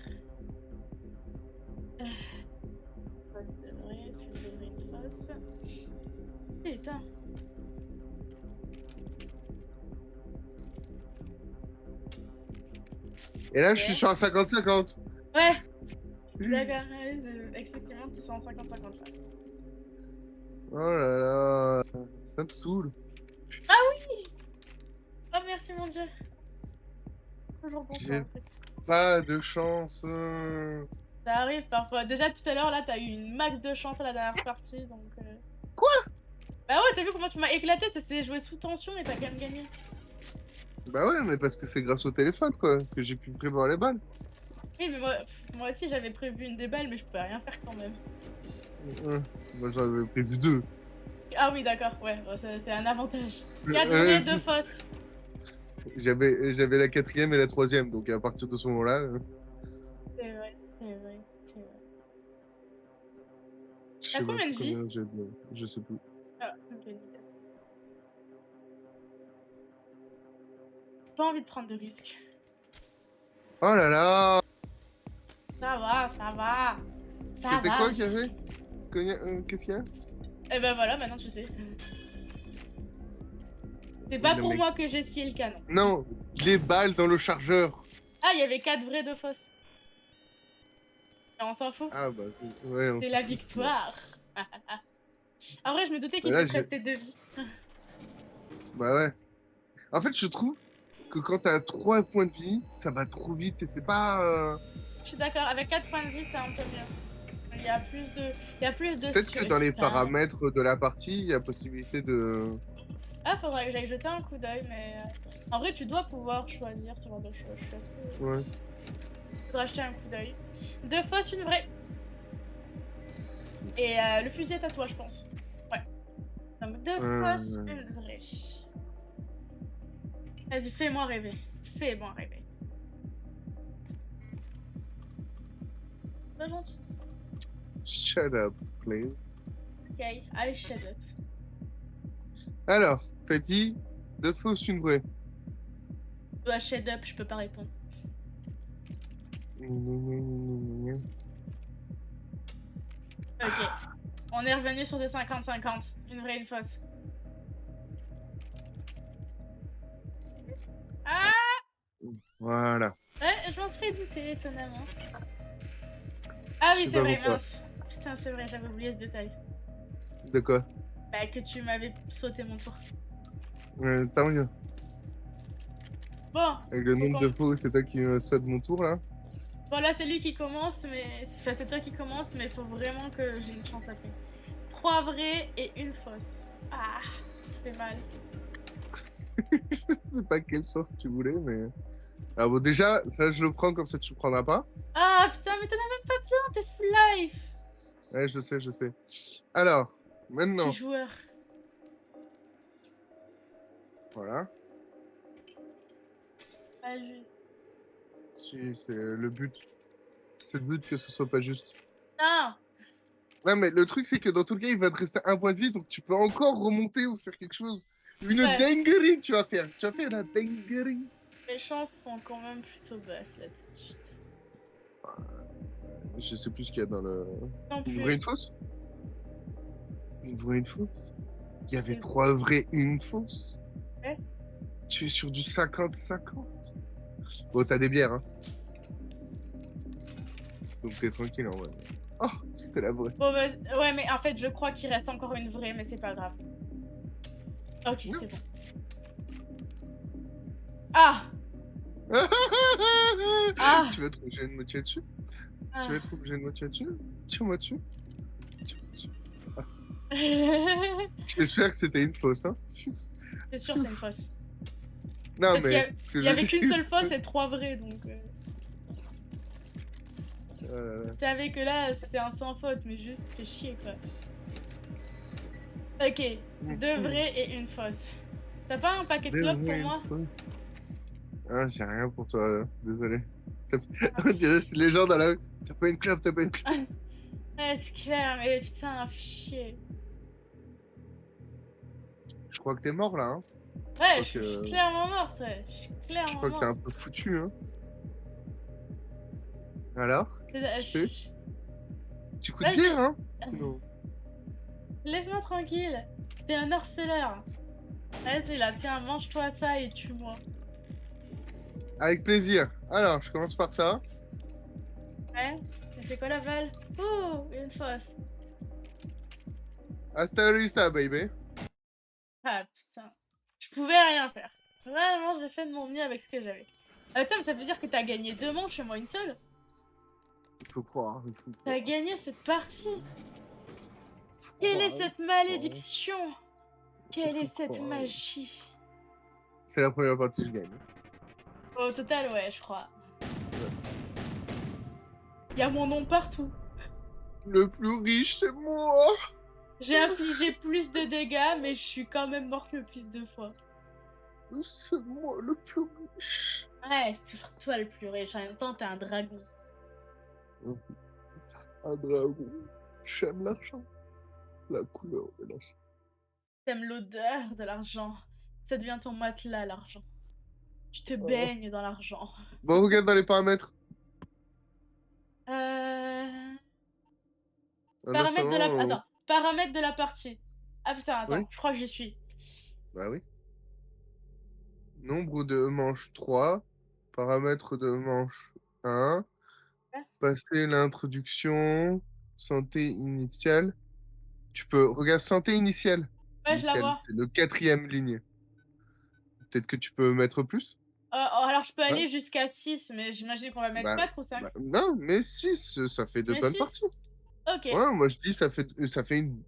Ah, ouais, c'est vrai, c'est vrai, une face. Putain. Et là, je suis Ok. sur un 50-50. Ouais, d'accord, ouais, effectivement, t'es sur un 50-50 là. Oh là là, ça me saoule. Ah oui! Oh merci mon dieu. Toujours bon sur J'ai un truc. pas de chance. Ça arrive parfois. Déjà tout à l'heure là, t'as eu une max de chance à la dernière partie donc. Quoi? Bah ouais, t'as vu comment tu m'as éclaté, ça s'est joué sous tension et t'as quand même gagné. Bah ouais, mais parce que c'est grâce au téléphone, quoi, que j'ai pu prévoir les balles. Oui, mais moi aussi j'avais prévu une déballe, mais je pouvais rien faire quand même. Moi, j'en avais prévu deux. Ah oui, d'accord, ouais, bon, c'est un avantage. 4 Euh, vrais, 2 fausses. j'avais la quatrième et la troisième, donc à partir de ce moment-là, C'est vrai, c'est vrai, c'est vrai. je T'as sais même combien plus de vies? combien j'ai de... Je sais plus. Ah, ok, nickel. Pas envie de prendre de risques. Oh là là! Ça va, ça va. Ça C'était va. quoi qu'il y avait? Qu'est-ce qu'il y a? Et ben voilà, maintenant tu sais. C'est Oui, pas non, pour mais... moi que j'ai scié le canon. Non, les balles dans le chargeur. Ah, il y avait 4 vrais, 2 fausses. Mais on s'en fout. Ah bah, ouais, on C'est s'en la fout, c'est bon. victoire. En vrai, je me doutais Bah qu'il là, devait te rester 2 vies. Bah ouais. En fait, je trouve que quand t'as 3 points de vie, ça va trop vite et c'est pas... Je suis d'accord, avec 4 points de vie, c'est un peu mieux. Il y a plus de Peut-être que dans les suspense. paramètres de la partie, il y a possibilité de... Ah, faudrait que j'aille jeter un coup d'œil, mais en vrai, tu dois pouvoir choisir ce genre de choses. Je suis assez... Ouais. Faudra jeter un coup d'œil. 2 fausses, une vraie. Et le fusil est à toi, je pense. Ouais. Donc 2 fausses, Euh, une vraie. Vas-y, fais-moi rêver. Fais-moi rêver. Pas gentil. Shut up, please. Ok, I shut up. Alors, t'as dit 2 fausses, une vraie. Bah, shut up, je peux pas répondre. Ok. On est revenu sur des 50-50. Une vraie, une fausse. Ah Voilà. ouais, je m'en serais douté, étonnamment. Ah Je oui, sais c'est pas vrai, pourquoi. mince. Putain, c'est vrai, j'avais oublié ce détail. De quoi? Bah, que tu m'avais sauté mon tour. Tant mieux. Bon, Avec le faut nombre de qu'on... fois où c'est toi qui me saute mon tour, là. Bon, là, c'est lui qui commence, mais... Enfin, c'est toi qui commence, mais il faut vraiment que j'ai une chance après. 3 vrais et une fausse. Ah, ça fait mal. Je sais pas quelle chance tu voulais, mais... Alors bon, déjà, ça, je le prends, comme ça, tu le prendras pas. Ah, putain, mais t'en as même pas besoin, t'es full life. Ouais, je sais, je sais. Alors, Quel maintenant, joueur. voilà. Pas juste. Si, c'est le but. C'est le but que ce soit pas juste. Non. Ouais, mais le truc, c'est que dans tout le cas, il va te rester un point de vie, donc tu peux encore remonter ou faire quelque chose. Une Ouais, dinguerie, tu vas faire. Tu vas faire la dinguerie. mes chances sont quand même plutôt basses, là, tout de suite. Je sais plus ce qu'il y a dans le... Non Une vraie, plus. une fausse? Une vraie, une fausse? Il y avait C'est 3 vraies, une fausse. vrai. Tu es sur du 50-50. Bon, t'as des bières, hein. Donc t'es tranquille, en vrai. Oh, c'était la vraie. Bon, bah, ouais, mais en fait, je crois qu'il reste encore une vraie, mais c'est pas grave. Ok, Non. c'est bon. Ah! Ah! Tu vas être obligé de me tirer dessus? Tu vas Ah! être obligé de me tirer dessus? Tire-moi dessus. Tire-moi dessus. Ah. J'espère que c'était une fausse, hein. C'est sûr, c'est une fausse. Non, Parce qu'il y, mais ce que il y je avait dis, qu'une seule fausse et 3 vraies, donc... Euh, Je savais que là, c'était un sans faute, mais juste, fait chier, quoi. Ok, 2 vraies et une fausse. T'as pas un paquet de Des clopes pour vraies, une moi? fausse. Ah, j'ai rien pour toi, désolé. On dirait c'est les gens dans la rue. T'as pas une clope, t'as pas une clope. Ouais, c'est clair, mais putain, chier. Je crois que t'es mort là, hein. Je Ouais, crois je suis que clairement morte, ouais. Je suis je clairement crois que tu morte. un peu foutu, hein. Alors? Qu'est-ce que tu fais? Tu coûtes Vas-y, bien, hein? Sinon. laisse-moi tranquille. T'es un harceleur. Vas-y là, tiens, mange-toi ça et tue-moi. Avec plaisir. Alors, je commence par ça. Ouais? Mais c'est quoi la balle? Ouh, une fosse. Hasta la vista, baby. Ah putain. Je pouvais rien faire. Vraiment, j'ai fait de mon mieux avec ce que j'avais. Attends, mais ça veut dire que t'as gagné 2 manches et moi une seule? Il faut croire, il faut T'as croire. gagné cette partie? Il faut Quelle est croire, il cette faut croire. malédiction? Il Quelle est faut cette croire. magie? C'est la première partie, je gagne. Au total, ouais, je crois. Ouais. Il y a mon nom partout. Le plus riche, c'est moi. J'ai infligé plus de dégâts, mais je suis quand même morte le plus de fois. C'est moi le plus riche. Ouais, c'est toujours toi le plus riche. En même temps, t'es un dragon. Un dragon. J'aime l'argent. La couleur de l'argent. T'aimes l'odeur de l'argent. Ça devient ton matelas, l'argent. Tu te Oh. baignes dans l'argent. Bon, regarde dans les paramètres. Euh... En Paramètres de la... attendant, Attends. Paramètres de la partie. Ah putain, oui, attends. Je crois que j'y suis. bah oui. Nombre de manches 3. Paramètres de manche 1. Ouais, Passer l'introduction. Santé initiale. Tu peux. Regarde, santé initiale. ouais, je la Initiale, vois. c'est le quatrième ligne. Peut-être que tu peux mettre plus? Oh, alors je peux Ouais. aller jusqu'à 6, mais j'imagine qu'on va mettre Bah, 4 ou 5. non, mais 6, ça fait de Mais bonnes 6. parties. Ok, Ouais, moi je dis ça fait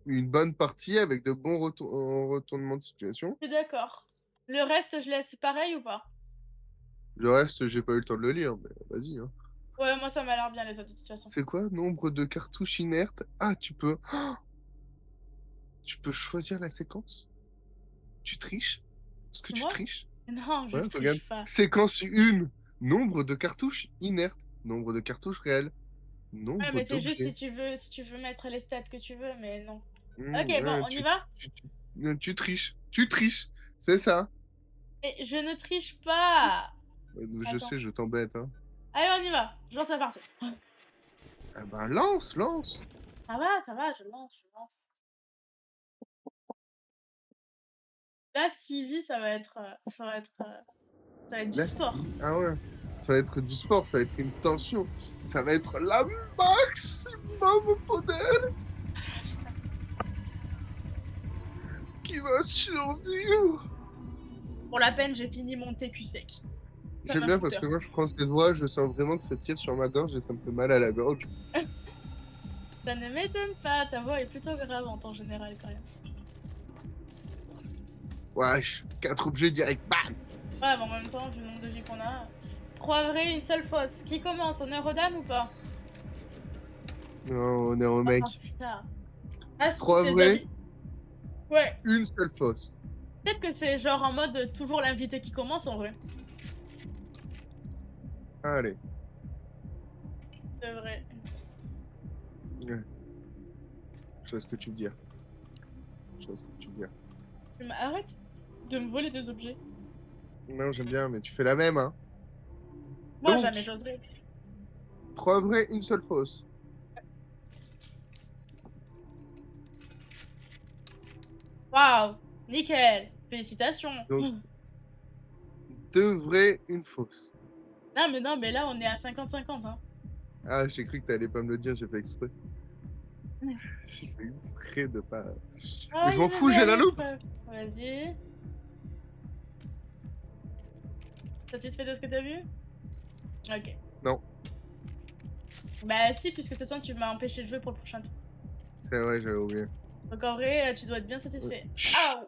une bonne partie avec de bons retournements de situation. je suis d'accord. Le reste, je laisse pareil ou pas? Le reste, j'ai pas eu le temps de le lire, mais vas-y, hein. Ouais, moi ça m'a l'air bien les autres de toute façon. C'est quoi? Nombre de cartouches inertes? Ah, tu peux choisir la séquence? Tu triches? Est-ce que tu Moi? triches? Non, je Ouais, regarde. triche pas. Séquence 1, nombre de cartouches inertes, nombre de cartouches réelles, Ouais, nombre mais c'est juste d'objets. si tu veux mettre les stats que tu veux, mais non. Ok, bon, Ouais, on y va? tu triches. Tu triches. C'est ça. Et je ne triche pas! Je Attends. sais, je t'embête, hein. Allez, on y va! Je lance la partie. Ah bah lance, lance. Ça va, je lance, je lance. Là, Sylvie, ça va être du Là, sport. si. Ah ouais. Ça va être du sport, ça va être une tension. Ça va être la maximum poder qui va survivre. Pour la peine, j'ai fini mon TQ sec. Comme J'aime un bien parce shooter. que quand je prends cette voix, je sens vraiment que ça tire sur ma gorge et ça me fait mal à la gorge. Ça ne m'étonne pas, ta voix est plutôt grave en temps général quand même. Wesh, 4 objets direct, bam. Ouais, mais en même temps, vu le nombre de vies qu'on a. 3 vrais, une seule fausse. Qui commence? On est Rodam ou pas? Non, on est en Oh mec. putain. Ah, 3 les vrais, amis. Ouais. une seule fausse. Peut-être que c'est genre en mode toujours l'invité qui commence en vrai. Allez. C'est vrai. Ouais. Je sais ce que tu veux dire. Je sais ce que tu veux dire. Arrête de me voler des objets. Non, j'aime bien, mais tu fais la même, hein. Moi, jamais Donc, j'oserais. 3 vrais, une seule fausse. Waouh! Nickel! Félicitations! Donc, 2 vrais, une fausse. Non, mais là, on est à 50-50, hein. Ah, j'ai cru que t'allais pas me le dire, j'ai fait exprès. J'ai fait exprès de pas. Oh, Mais je il m'en veut fous, j'ai la voler, loupe! frère. Vas-y. Satisfait de ce que t'as vu? Ok. Non, Bah si, puisque de toute façon, tu m'as empêché de jouer pour le prochain tour. c'est vrai, j'avais oublié. Donc en vrai, tu dois être bien satisfait. Chut. Aouh!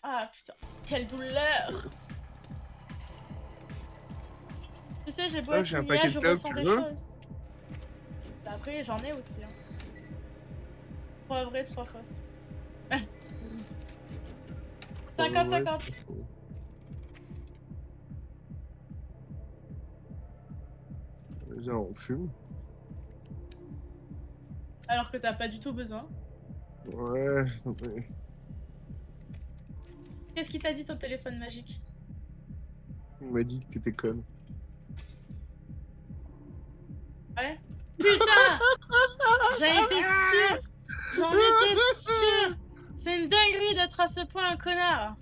Ah putain, quelle douleur! Tu sais, j'ai beau Ah, être j'ai un une IA, paquet de je clopes, ressens tu des veux? choses. Bah après, j'en ai aussi, hein. 3 vrais, 3 fausses. 50-50. Déjà, on fume. Alors que t'as pas du tout besoin. Ouais, ouais. Qu'est-ce qu'il t'a dit ton téléphone magique? Il m'a dit que t'étais conne. Ouais. Putain! J'en étais sûre! J'en étais sûre! C'est une dinguerie d'être à ce point un connard!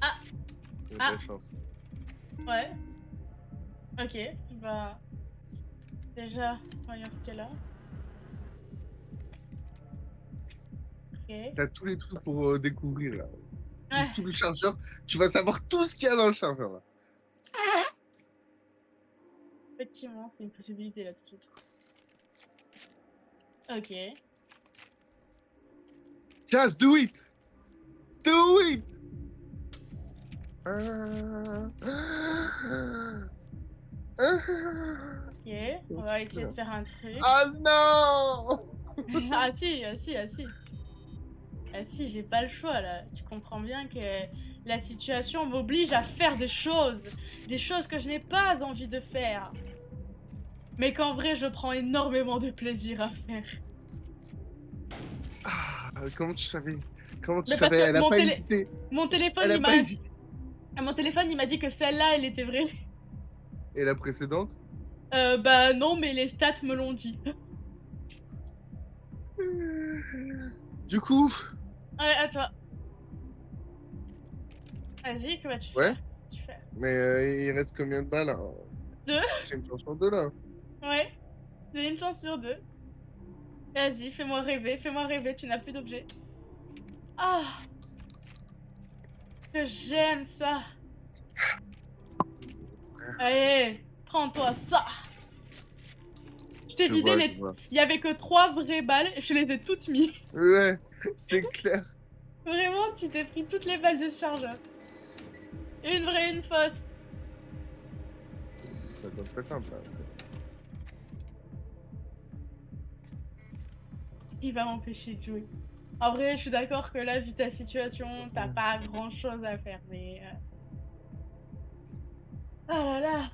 Ah! J'ai de Ah! la chance. Ouais. Ok. Bah... Déjà, voyons ce qu'il y a là. Ok. T'as tous les trucs pour découvrir là. Tout, Ouais. tout le chargeur. Tu vas savoir tout ce qu'il y a dans le chargeur là. Effectivement, c'est une possibilité là tout de suite. Ok. Just do it! Do it! Ok. On va essayer de faire un truc. Ah non! Ah si, ah si, ah si. Ah si, j'ai pas le choix là. Tu comprends bien que la situation m'oblige à faire des choses que je n'ai pas envie de faire. Mais qu'en vrai, je prends énormément de plaisir à faire. Ah, comment tu savais? Comment tu Mais parce savais? que Elle a pas hésité. mon téléphone, Elle a il pas m'a... hésité. Mon téléphone, il m'a dit que celle-là, elle était vraie. Et la précédente? Bah non, mais les stats me l'ont dit. Du coup, Ouais, à toi. Vas-y, que vas-tu ouais. faire? Tu fais Mais il reste combien de balles là? deux. C'est une chance sur deux là. Ouais, c'est une chance sur deux. Vas-y, fais-moi rêver, tu n'as plus d'objet. Ah, que j'aime ça. Allez, prends-toi ça. Je t'ai Je vidé vois, je les... vois. Il y avait que 3 vraies balles, je les ai toutes mises. Ouais, c'est clair. Vraiment, tu t'es pris toutes les balles de ce chargeur. Une vraie, une fausse. 50-50 là. Il va m'empêcher de jouer. En vrai, je suis d'accord que là, vu ta situation, t'as pas grand-chose à faire, mais... Ah là là.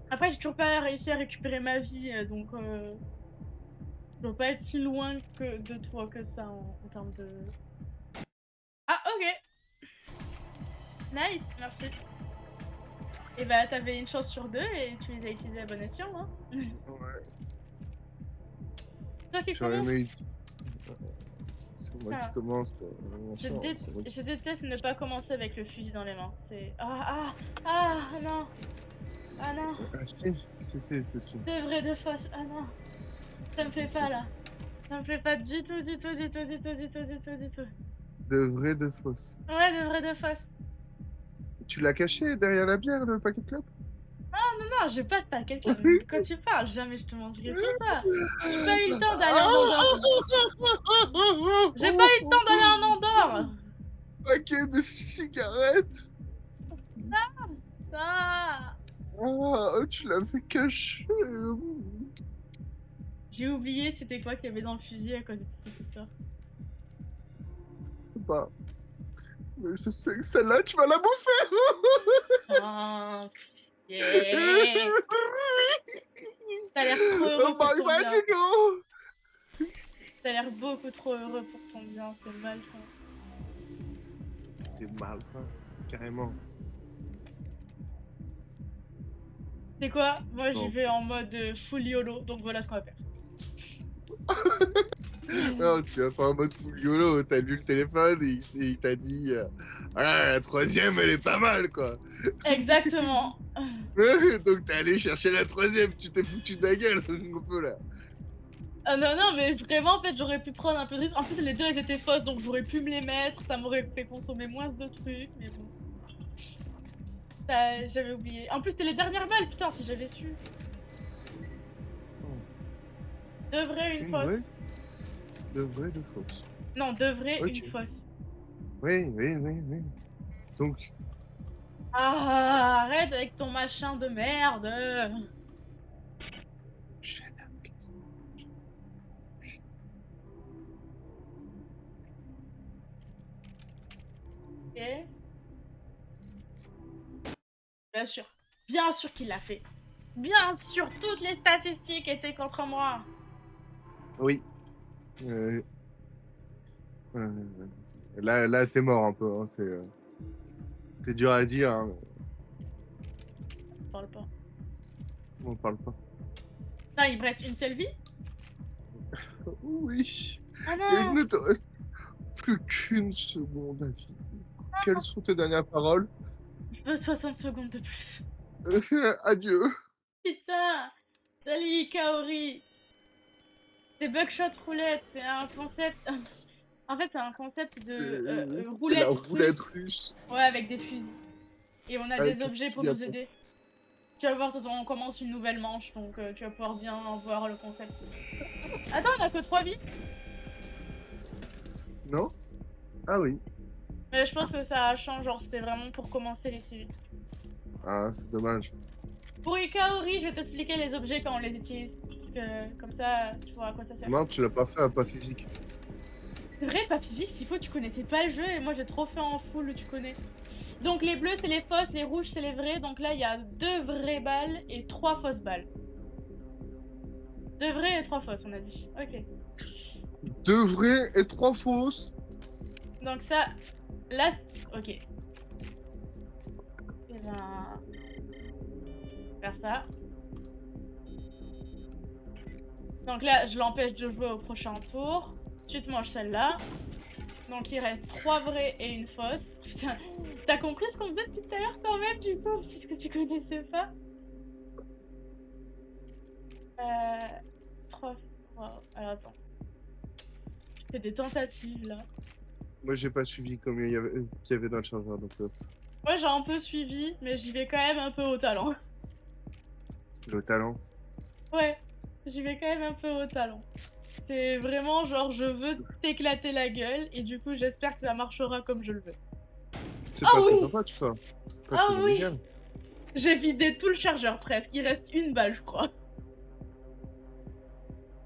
Après, j'ai toujours pas réussi à récupérer ma vie, donc... Je dois pas être si loin que de toi que ça en termes de... Ah, ok. Nice, merci. Et bah, t'avais une chance sur deux et tu les as utilisées à bon escient, hein. Ouais. Toi qui J'aurais commence. aimé. C'est moi qui Ah, commence. je déteste ne pas commencer avec le fusil dans les mains. C'est... Non. Ah non. Ah si. C'est vrai de fausse. Ah non. Ça me fait Si, pas si. là. Ça me fait pas du tout, du tout, du tout, du tout, du tout, du tout, du tout. De vrai, de fausse. Ouais, de vrai de fausse. Tu l'as caché derrière la bière, le paquet de clopes? Non, j'ai pas de paquet de clopes. De quoi tu parles? Jamais je te mentirais sur ça. J'ai pas eu le temps d'aller en Andorre. J'ai pas eu le temps d'aller en Andorre. Paquet de cigarettes. Ah, Ah, tu l'avais caché. j'ai oublié c'était quoi qu'il y avait dans le fusil à cause de toute cette histoire. Bah, mais je sais que celle-là, tu vas la bouffer. Oh, yeah. T'as l'air trop heureux Oh pour my ton bien. God. T'as l'air beaucoup trop heureux pour ton bien, c'est malsain. C'est mal ça, carrément. C'est quoi? Moi j'y Non. vais en mode full YOLO, donc voilà ce qu'on va faire. Non, tu vas pas en mode full YOLO, t'as lu le téléphone et il t'a dit ah, la troisième elle est pas mal quoi. Exactement. Donc t'es allé chercher la troisième, tu t'es foutu de la gueule un peu là. Ah non, mais vraiment en fait j'aurais pu prendre un peu de risque. En plus les deux elles étaient fausses donc j'aurais pu me les mettre, ça m'aurait fait consommer moins de trucs, mais bon. J'avais oublié. En plus c'était les dernières balles, putain si j'avais su. De vrai, une fausse. De vrai, de fausse. Non, de vrai, Ok. une fausse. Oui. Donc, Ah, arrête avec ton machin de merde. shut up, please. Ok. Bien sûr qu'il l'a fait. Bien sûr, toutes les statistiques étaient contre moi. Oui. Là, t'es mort un peu, hein, c'est dur à dire, hein, Je parle pas. on parle pas. Non, il me reste une seule vie? Oui, Ah et il non! ne te reste plus qu'une seconde à vivre. Quelles sont tes dernières paroles? Je veux 60 secondes de plus. Adieu. Putain! Salut Kaori! C'est Buckshot Roulette, c'est un concept. En fait, c'est un concept de C'est la roulette roulette russe. russe Ouais, avec des fusils. Et on a des avec un objets pour fusil à nous pompe. aider. Tu vas voir, de toute façon, on commence une nouvelle manche, donc tu vas pouvoir bien voir le concept. Attends, on a que 3 vies? Non? Ah oui. Mais je pense que ça change, genre c'est vraiment pour commencer les civils. Ah, c'est dommage. Pour Ikaori, je vais t'expliquer les objets quand on les utilise. Parce que comme ça, tu vois à quoi ça sert. Non, tu l'as pas fait à pas physique. C'est vrai, Pacifique, s'il faut, tu connaissais pas le jeu et moi j'ai trop fait en full, tu connais. Donc les bleus c'est les fausses, les rouges c'est les vrais. Donc là il y a 2 vraies balles et 3 fausses balles. 2 vraies et 3 fausses, on a dit. Ok. 2 vraies et 3 fausses. Donc ça, là, ok. Et ben, faire ça. Donc là, je l'empêche de jouer au prochain tour. Tu te manges celle-là. Donc il reste 3 vrais et une fausse. Putain, t'as compris ce qu'on faisait depuis tout à l'heure quand même, du coup, puisque tu connaissais pas. 3... Wow. Alors attends. Je fais des tentatives là. Moi, j'ai pas suivi combien qu'il y avait dans le chargeur, donc Moi j'ai un peu suivi, mais j'y vais quand même un peu au talent. le talent. Ouais, j'y vais quand même un peu au talent. C'est vraiment genre je veux t'éclater la gueule et du coup j'espère que ça marchera comme je le veux. C'est Ah pas très oui! sympa, tout ça. Pas Ah très oui! amical. J'ai vidé tout le chargeur presque, il reste une balle je crois.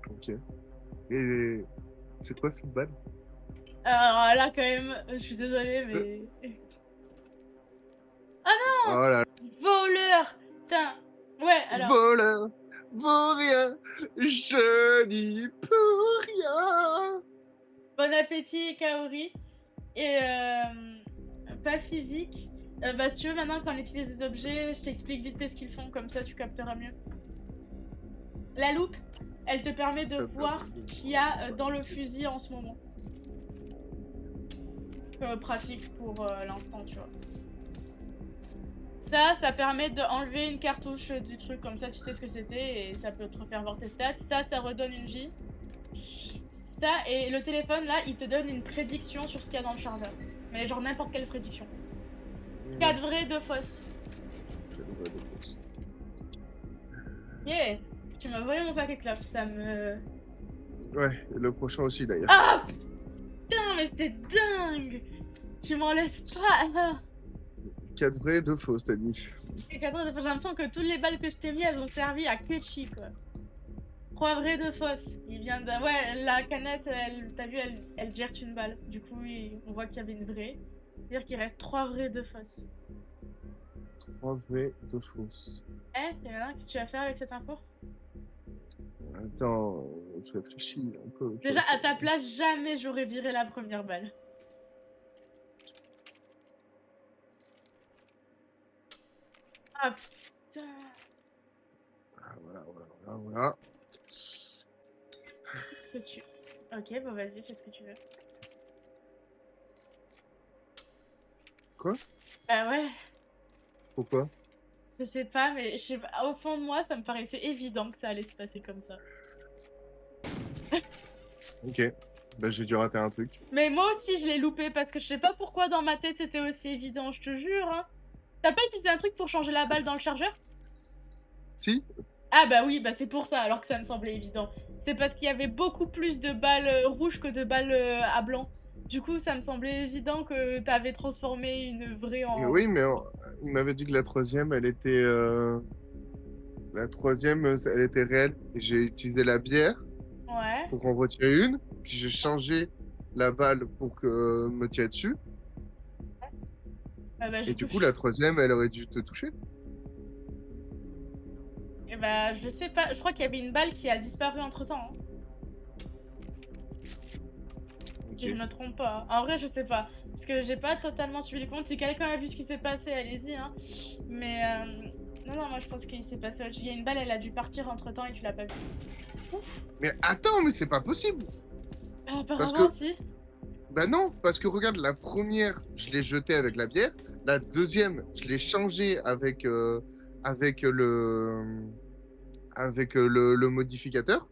Ok. Et c'est quoi cette balle? Alors là quand même, je suis désolée mais... Oh là là. Voleur! Putain! Ouais alors, Voleur, vaurien, je n'y peux rien. bon appétit Kaori. Et Pacifique, bah si tu veux maintenant quand on utilise des objets, je t'explique vite fait ce qu'ils font, comme ça tu capteras mieux. La loupe, elle te permet de Ça voir permet ce de qu'il y a dans le fusil en ce moment. Pratique pour l'instant, tu vois. Ça permet d'enlever une cartouche du truc, comme ça tu sais ce que c'était et ça peut te faire voir tes stats. Ça redonne une vie. Ça, et le téléphone là, il te donne une prédiction sur ce qu'il y a dans le chargeur. Mais genre n'importe quelle prédiction. 4 vraies, 2 fausses. Quelle vraie défense. Yeah! Tu m'as volé mon paquet clope, ça me... Ouais, le prochain aussi d'ailleurs. Ah! Putain, mais c'était dingue! Tu m'en laisses pas! Ah. 4 vraies, 2 fausses, t'as dit. Et qu'attends, j'ai l'impression que toutes les balles que je t'ai mis, elles ont servi à Kechi, quoi. 3 vraies, 2 fausses. Il vient de... Ouais, la canette, elle, t'as vu, elle gère une balle. Du coup, on voit qu'il y avait une vraie. C'est-à-dire qu'il reste 3 vraies, 2 fausses. 3 vraies, 2 fausses. Eh, et maintenant, qu'est-ce que tu vas faire avec cette info? Attends, je réfléchis un peu. Tu Déjà, vois, à ta place, jamais j'aurais viré la première balle. Ah putain. Voilà, voilà, voilà, voilà. Qu'est-ce que tu... Ok, bon vas-y, fais ce que tu veux. Quoi? Bah ouais, Pourquoi? je sais pas, mais je sais pas, au fond de moi, ça me paraissait évident que ça allait se passer comme ça. Ok. Bah, j'ai dû rater un truc. Mais moi aussi, je l'ai loupé parce que je sais pas pourquoi dans ma tête c'était aussi évident, je te jure. Hein. T'as pas utilisé un truc pour changer la balle dans le chargeur? Si? Ah bah oui, bah c'est pour ça, alors que ça me semblait évident. C'est parce qu'il y avait beaucoup plus de balles rouges que de balles à blanc. Du coup, ça me semblait évident que t'avais transformé une vraie en... Oui, mais il m'avait dit que la troisième, elle était. La troisième, elle était réelle. J'ai utilisé la bière Ouais. pour en retirer une. Puis j'ai changé la balle pour que me tirer dessus. Ah bah Et du du coup, coup, la troisième, elle aurait dû te toucher. et bah je sais pas, je crois qu'il y avait une balle qui a disparu entre temps. Hein. Si je OK. me trompe pas. En vrai, je sais pas. Parce que j'ai pas totalement suivi le compte. Si quelqu'un a vu ce qui s'est passé, allez-y, hein. Mais non, non, moi je pense qu'il s'est passé autre chose. Il y a une balle, elle a dû partir entre temps et tu l'as pas vu. Ouf. Mais attends, mais c'est pas possible! Parce Apparemment, que si. bah non, parce que regarde, la première, je l'ai jetée avec la bière. La deuxième, je l'ai changée avec, le modificateur.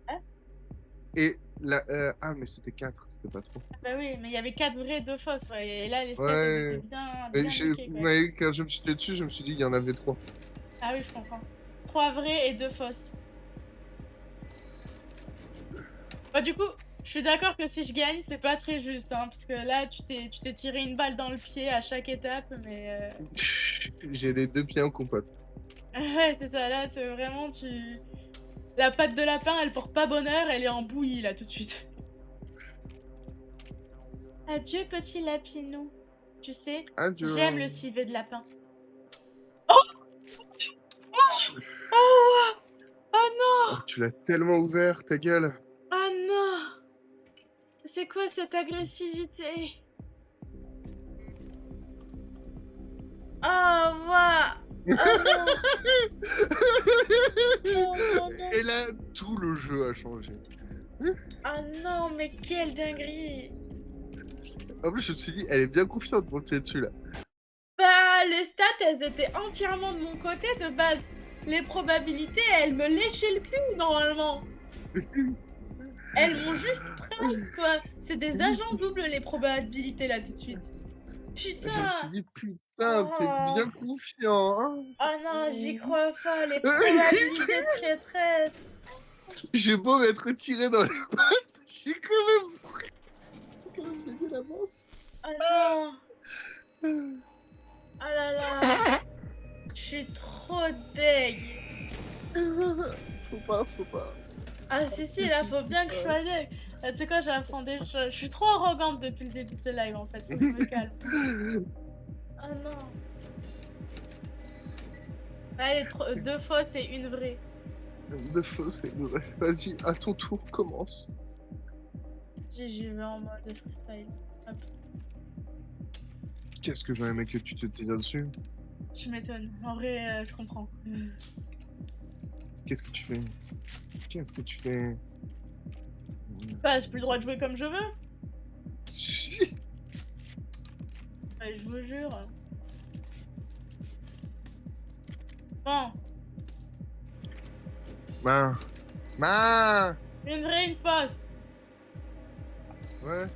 Ouais. Et la ah mais c'était 4, c'était pas trop. Bah oui, mais il y avait 4 vrais, 2 fausses. Ouais. Et là, les stats, elles étaient Ouais, bien, et bien j'ai niquées, quoi. ouais, quand je me suis tiré dessus, je me suis dit: «Il y en avait 3. Ah oui, je comprends. 3 vraies et 2 fausses. Bah du coup, je suis d'accord que si je gagne, c'est pas très juste, hein, parce que là, tu t'es tiré une balle dans le pied à chaque étape, mais J'ai les 2 pieds en compote. ouais, c'est ça, là, c'est vraiment, tu... La patte de lapin, elle porte pas bonheur, elle est en bouillie, là, tout de suite. Adieu, petit lapinou. Tu sais, j'aime le Adieu. civet de lapin. Oh! Oh! Oh Oh, non! tu l'as tellement ouvert, ta gueule. Oh non! C'est quoi cette agressivité? Oh, moi! Oh non! Non, non, non! Et là, tout le jeu a changé. Oh non, mais quelle dinguerie! En plus, je me suis dit: «Elle est bien confiante pour me tirer dessus, là». Bah, les stats, elles étaient entièrement de mon côté de base. Les probabilités, elles me léchaient le cul normalement. Elles m'ont juste trahi, quoi. C'est des agents doubles, les probabilités, là, tout de suite. Je me suis Putain! dit: «Putain, tu Oh, bien confiant, hein?» oh non, j'y crois pas, les probabilités traîtresses. J'ai beau m'être tiré dans les pattes, j'ai quand même gagné la manche. Oh non, oh là là, je suis trop deg. Faut pas, faut pas. Ah si si, Si, là si, faut si, bien que je sois deg. Tu sais quoi, j'apprends des choses. Je suis trop arrogante depuis le début de ce live en fait, faut que je me calme. Oh non. Allez, 2 fausses et une vraie. De faux, c'est vrai. Vas-y, à ton tour, commence. Si j'y vais en mode freestyle. Hop, Qu'est-ce que j'aurais aimé que tu te tires dessus? tu m'étonnes. En vrai, je comprends. Qu'est-ce que tu fais? Qu'est-ce que tu fais? Bah, j'ai plus le droit de jouer comme je veux. Ouais, je vous jure. Bon, Ma! Ma! une vraie, une fausse. Ouais,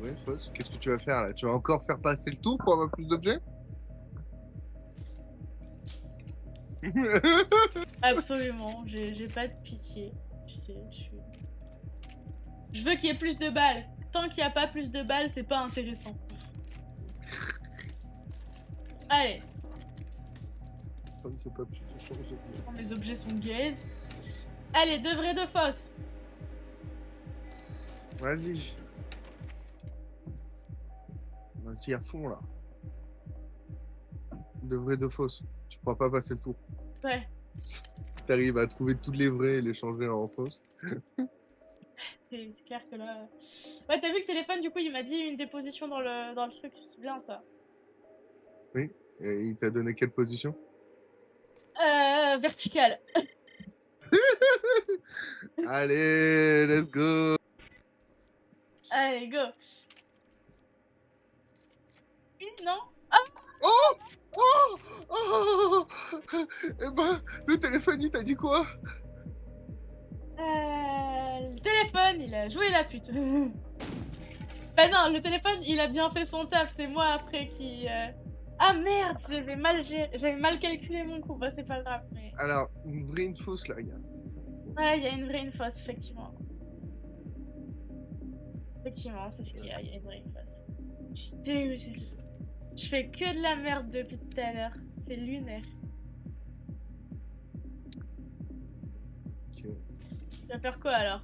ouais, fausse. Qu'est-ce que tu vas faire là? Tu vas encore faire passer le tour pour avoir plus d'objets? Absolument, j'ai pas de pitié. Tu sais, je veux qu'il y ait plus de balles. Tant qu'il n'y a pas plus de balles, c'est pas intéressant. Allez, Comme c'est pas plus de chance de oh, mes objets sont gaze. Allez, 2 vraies, 2 fausses. Vas-y. Vas-y à fond là. De vraies, de fausses. Tu pourras pas passer le tour. Ouais, Si t'arrives à trouver toutes les vraies et les changer en fausses. c'est clair que là... Ouais, t'as vu le téléphone, du coup, il m'a dit une déposition dans le truc. C'est bien, ça. Oui. Et il t'a donné quelle position? Vertical. Allez, let's go! Allez, go. Non? Oh! Oh! Oh! Eh ben, le téléphone, il t'a dit quoi? Le téléphone, il a joué la pute. Bah non, le téléphone, il a bien fait son taf. C'est moi après qui... Ah merde, j'avais mal calculé mon coup. Bah c'est pas grave, mais... Alors, une vraie, une fausse, là, regarde. C'est ça, Ouais, il y a une vraie, une fausse, effectivement. Effectivement, c'est ce qu'il y a, il y a une vraie, une fausse. Je suis dégoûtée. Je fais que de la merde depuis tout à l'heure. C'est lunaire. Ok. Tu vas faire quoi alors?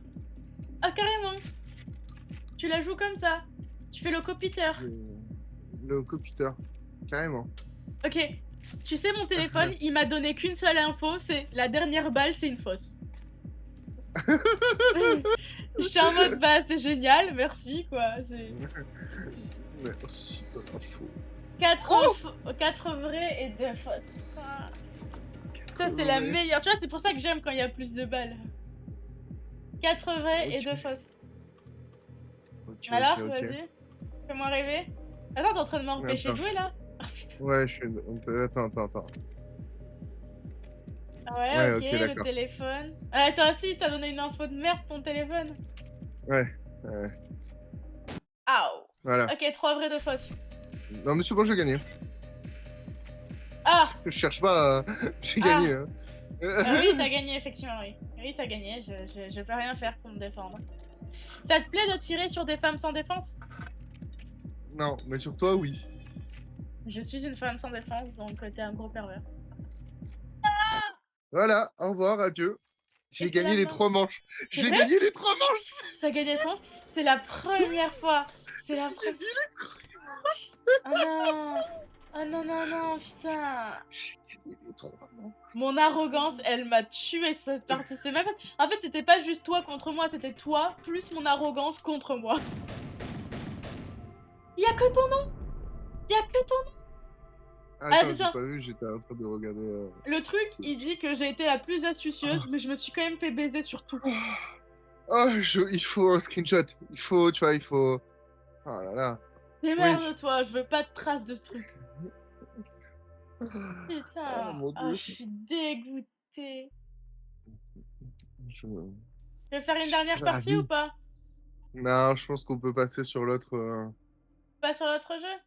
Ah carrément! Tu la joues comme ça. Tu fais le copiteur. Le computer. Carrément. Ok. Tu sais, mon téléphone, il m'a donné qu'une seule info, c'est la dernière balle, c'est une fausse. J'étais en mode: «Bah, c'est génial, merci quoi». C'est Merci de l'info. 4 Oh! faux 4 vrais et 2 fausses. Putain. Ça, c'est la Vrai. meilleure. Tu vois, c'est pour ça que j'aime quand il y a plus de balles. 4 vrais et 2 OK. fausses. OK, OK, Alors, OK. vas-y, fais-moi rêver. Attends, tu es en train de m'empêcher de Attends. jouer là? Ah putain. Ouais, je suis attends, attends, attends. Ouais, Ouais, OK, OK, le d'accord. téléphone. Toi aussi, tu as donné une info de merde, ton téléphone? Ouais, ouais, Aouh! voilà. OK, 3 vrais, 2 fausses. Non, mais c'est bon, j'ai gagné. Ah! Je cherche pas à j'ai Ah! gagné, hein. Oui, tu as gagné effectivement, oui. Oui, tu as gagné, je peux rien faire pour me défendre. Ça te plaît de tirer sur des femmes sans défense? Non, mais sur toi, oui. Je suis une femme sans défense, donc tu es un gros pervers. Voilà, au revoir, adieu. Et J'ai c'est la gagné les fin. 3 manches. C'est J'ai vrai? gagné les 3 manches! Tu as gagné 30? C'est la première fois. C'est la Je pre t'ai dit les 3 manches! Oh non! Oh non, non, non, putain! J'ai gagné les 3 manches. Mon arrogance, elle m'a tué sur cette partie. C'est même pas en fait, c'était pas juste toi contre moi, c'était toi plus mon arrogance contre moi. Il y a que ton nom! Il y a que ton Attends, j'ai attends, pas vu, j'étais en train de regarder, le truc, il dit que j'ai été la plus astucieuse, oh, mais je me suis quand même fait baiser sur tout. oh, oh, il faut un screenshot. Il faut, tu vois, il faut oh là là. Oui. Démerde-toi, je veux pas de traces de ce truc. Oh Putain, mon ah, Dieu. je suis dégoûtée. Je Tu veux faire une j'étais dernière partie ou ravi. pas? Non, je pense qu'on peut passer sur l'autre, Pas sur l'autre jeu?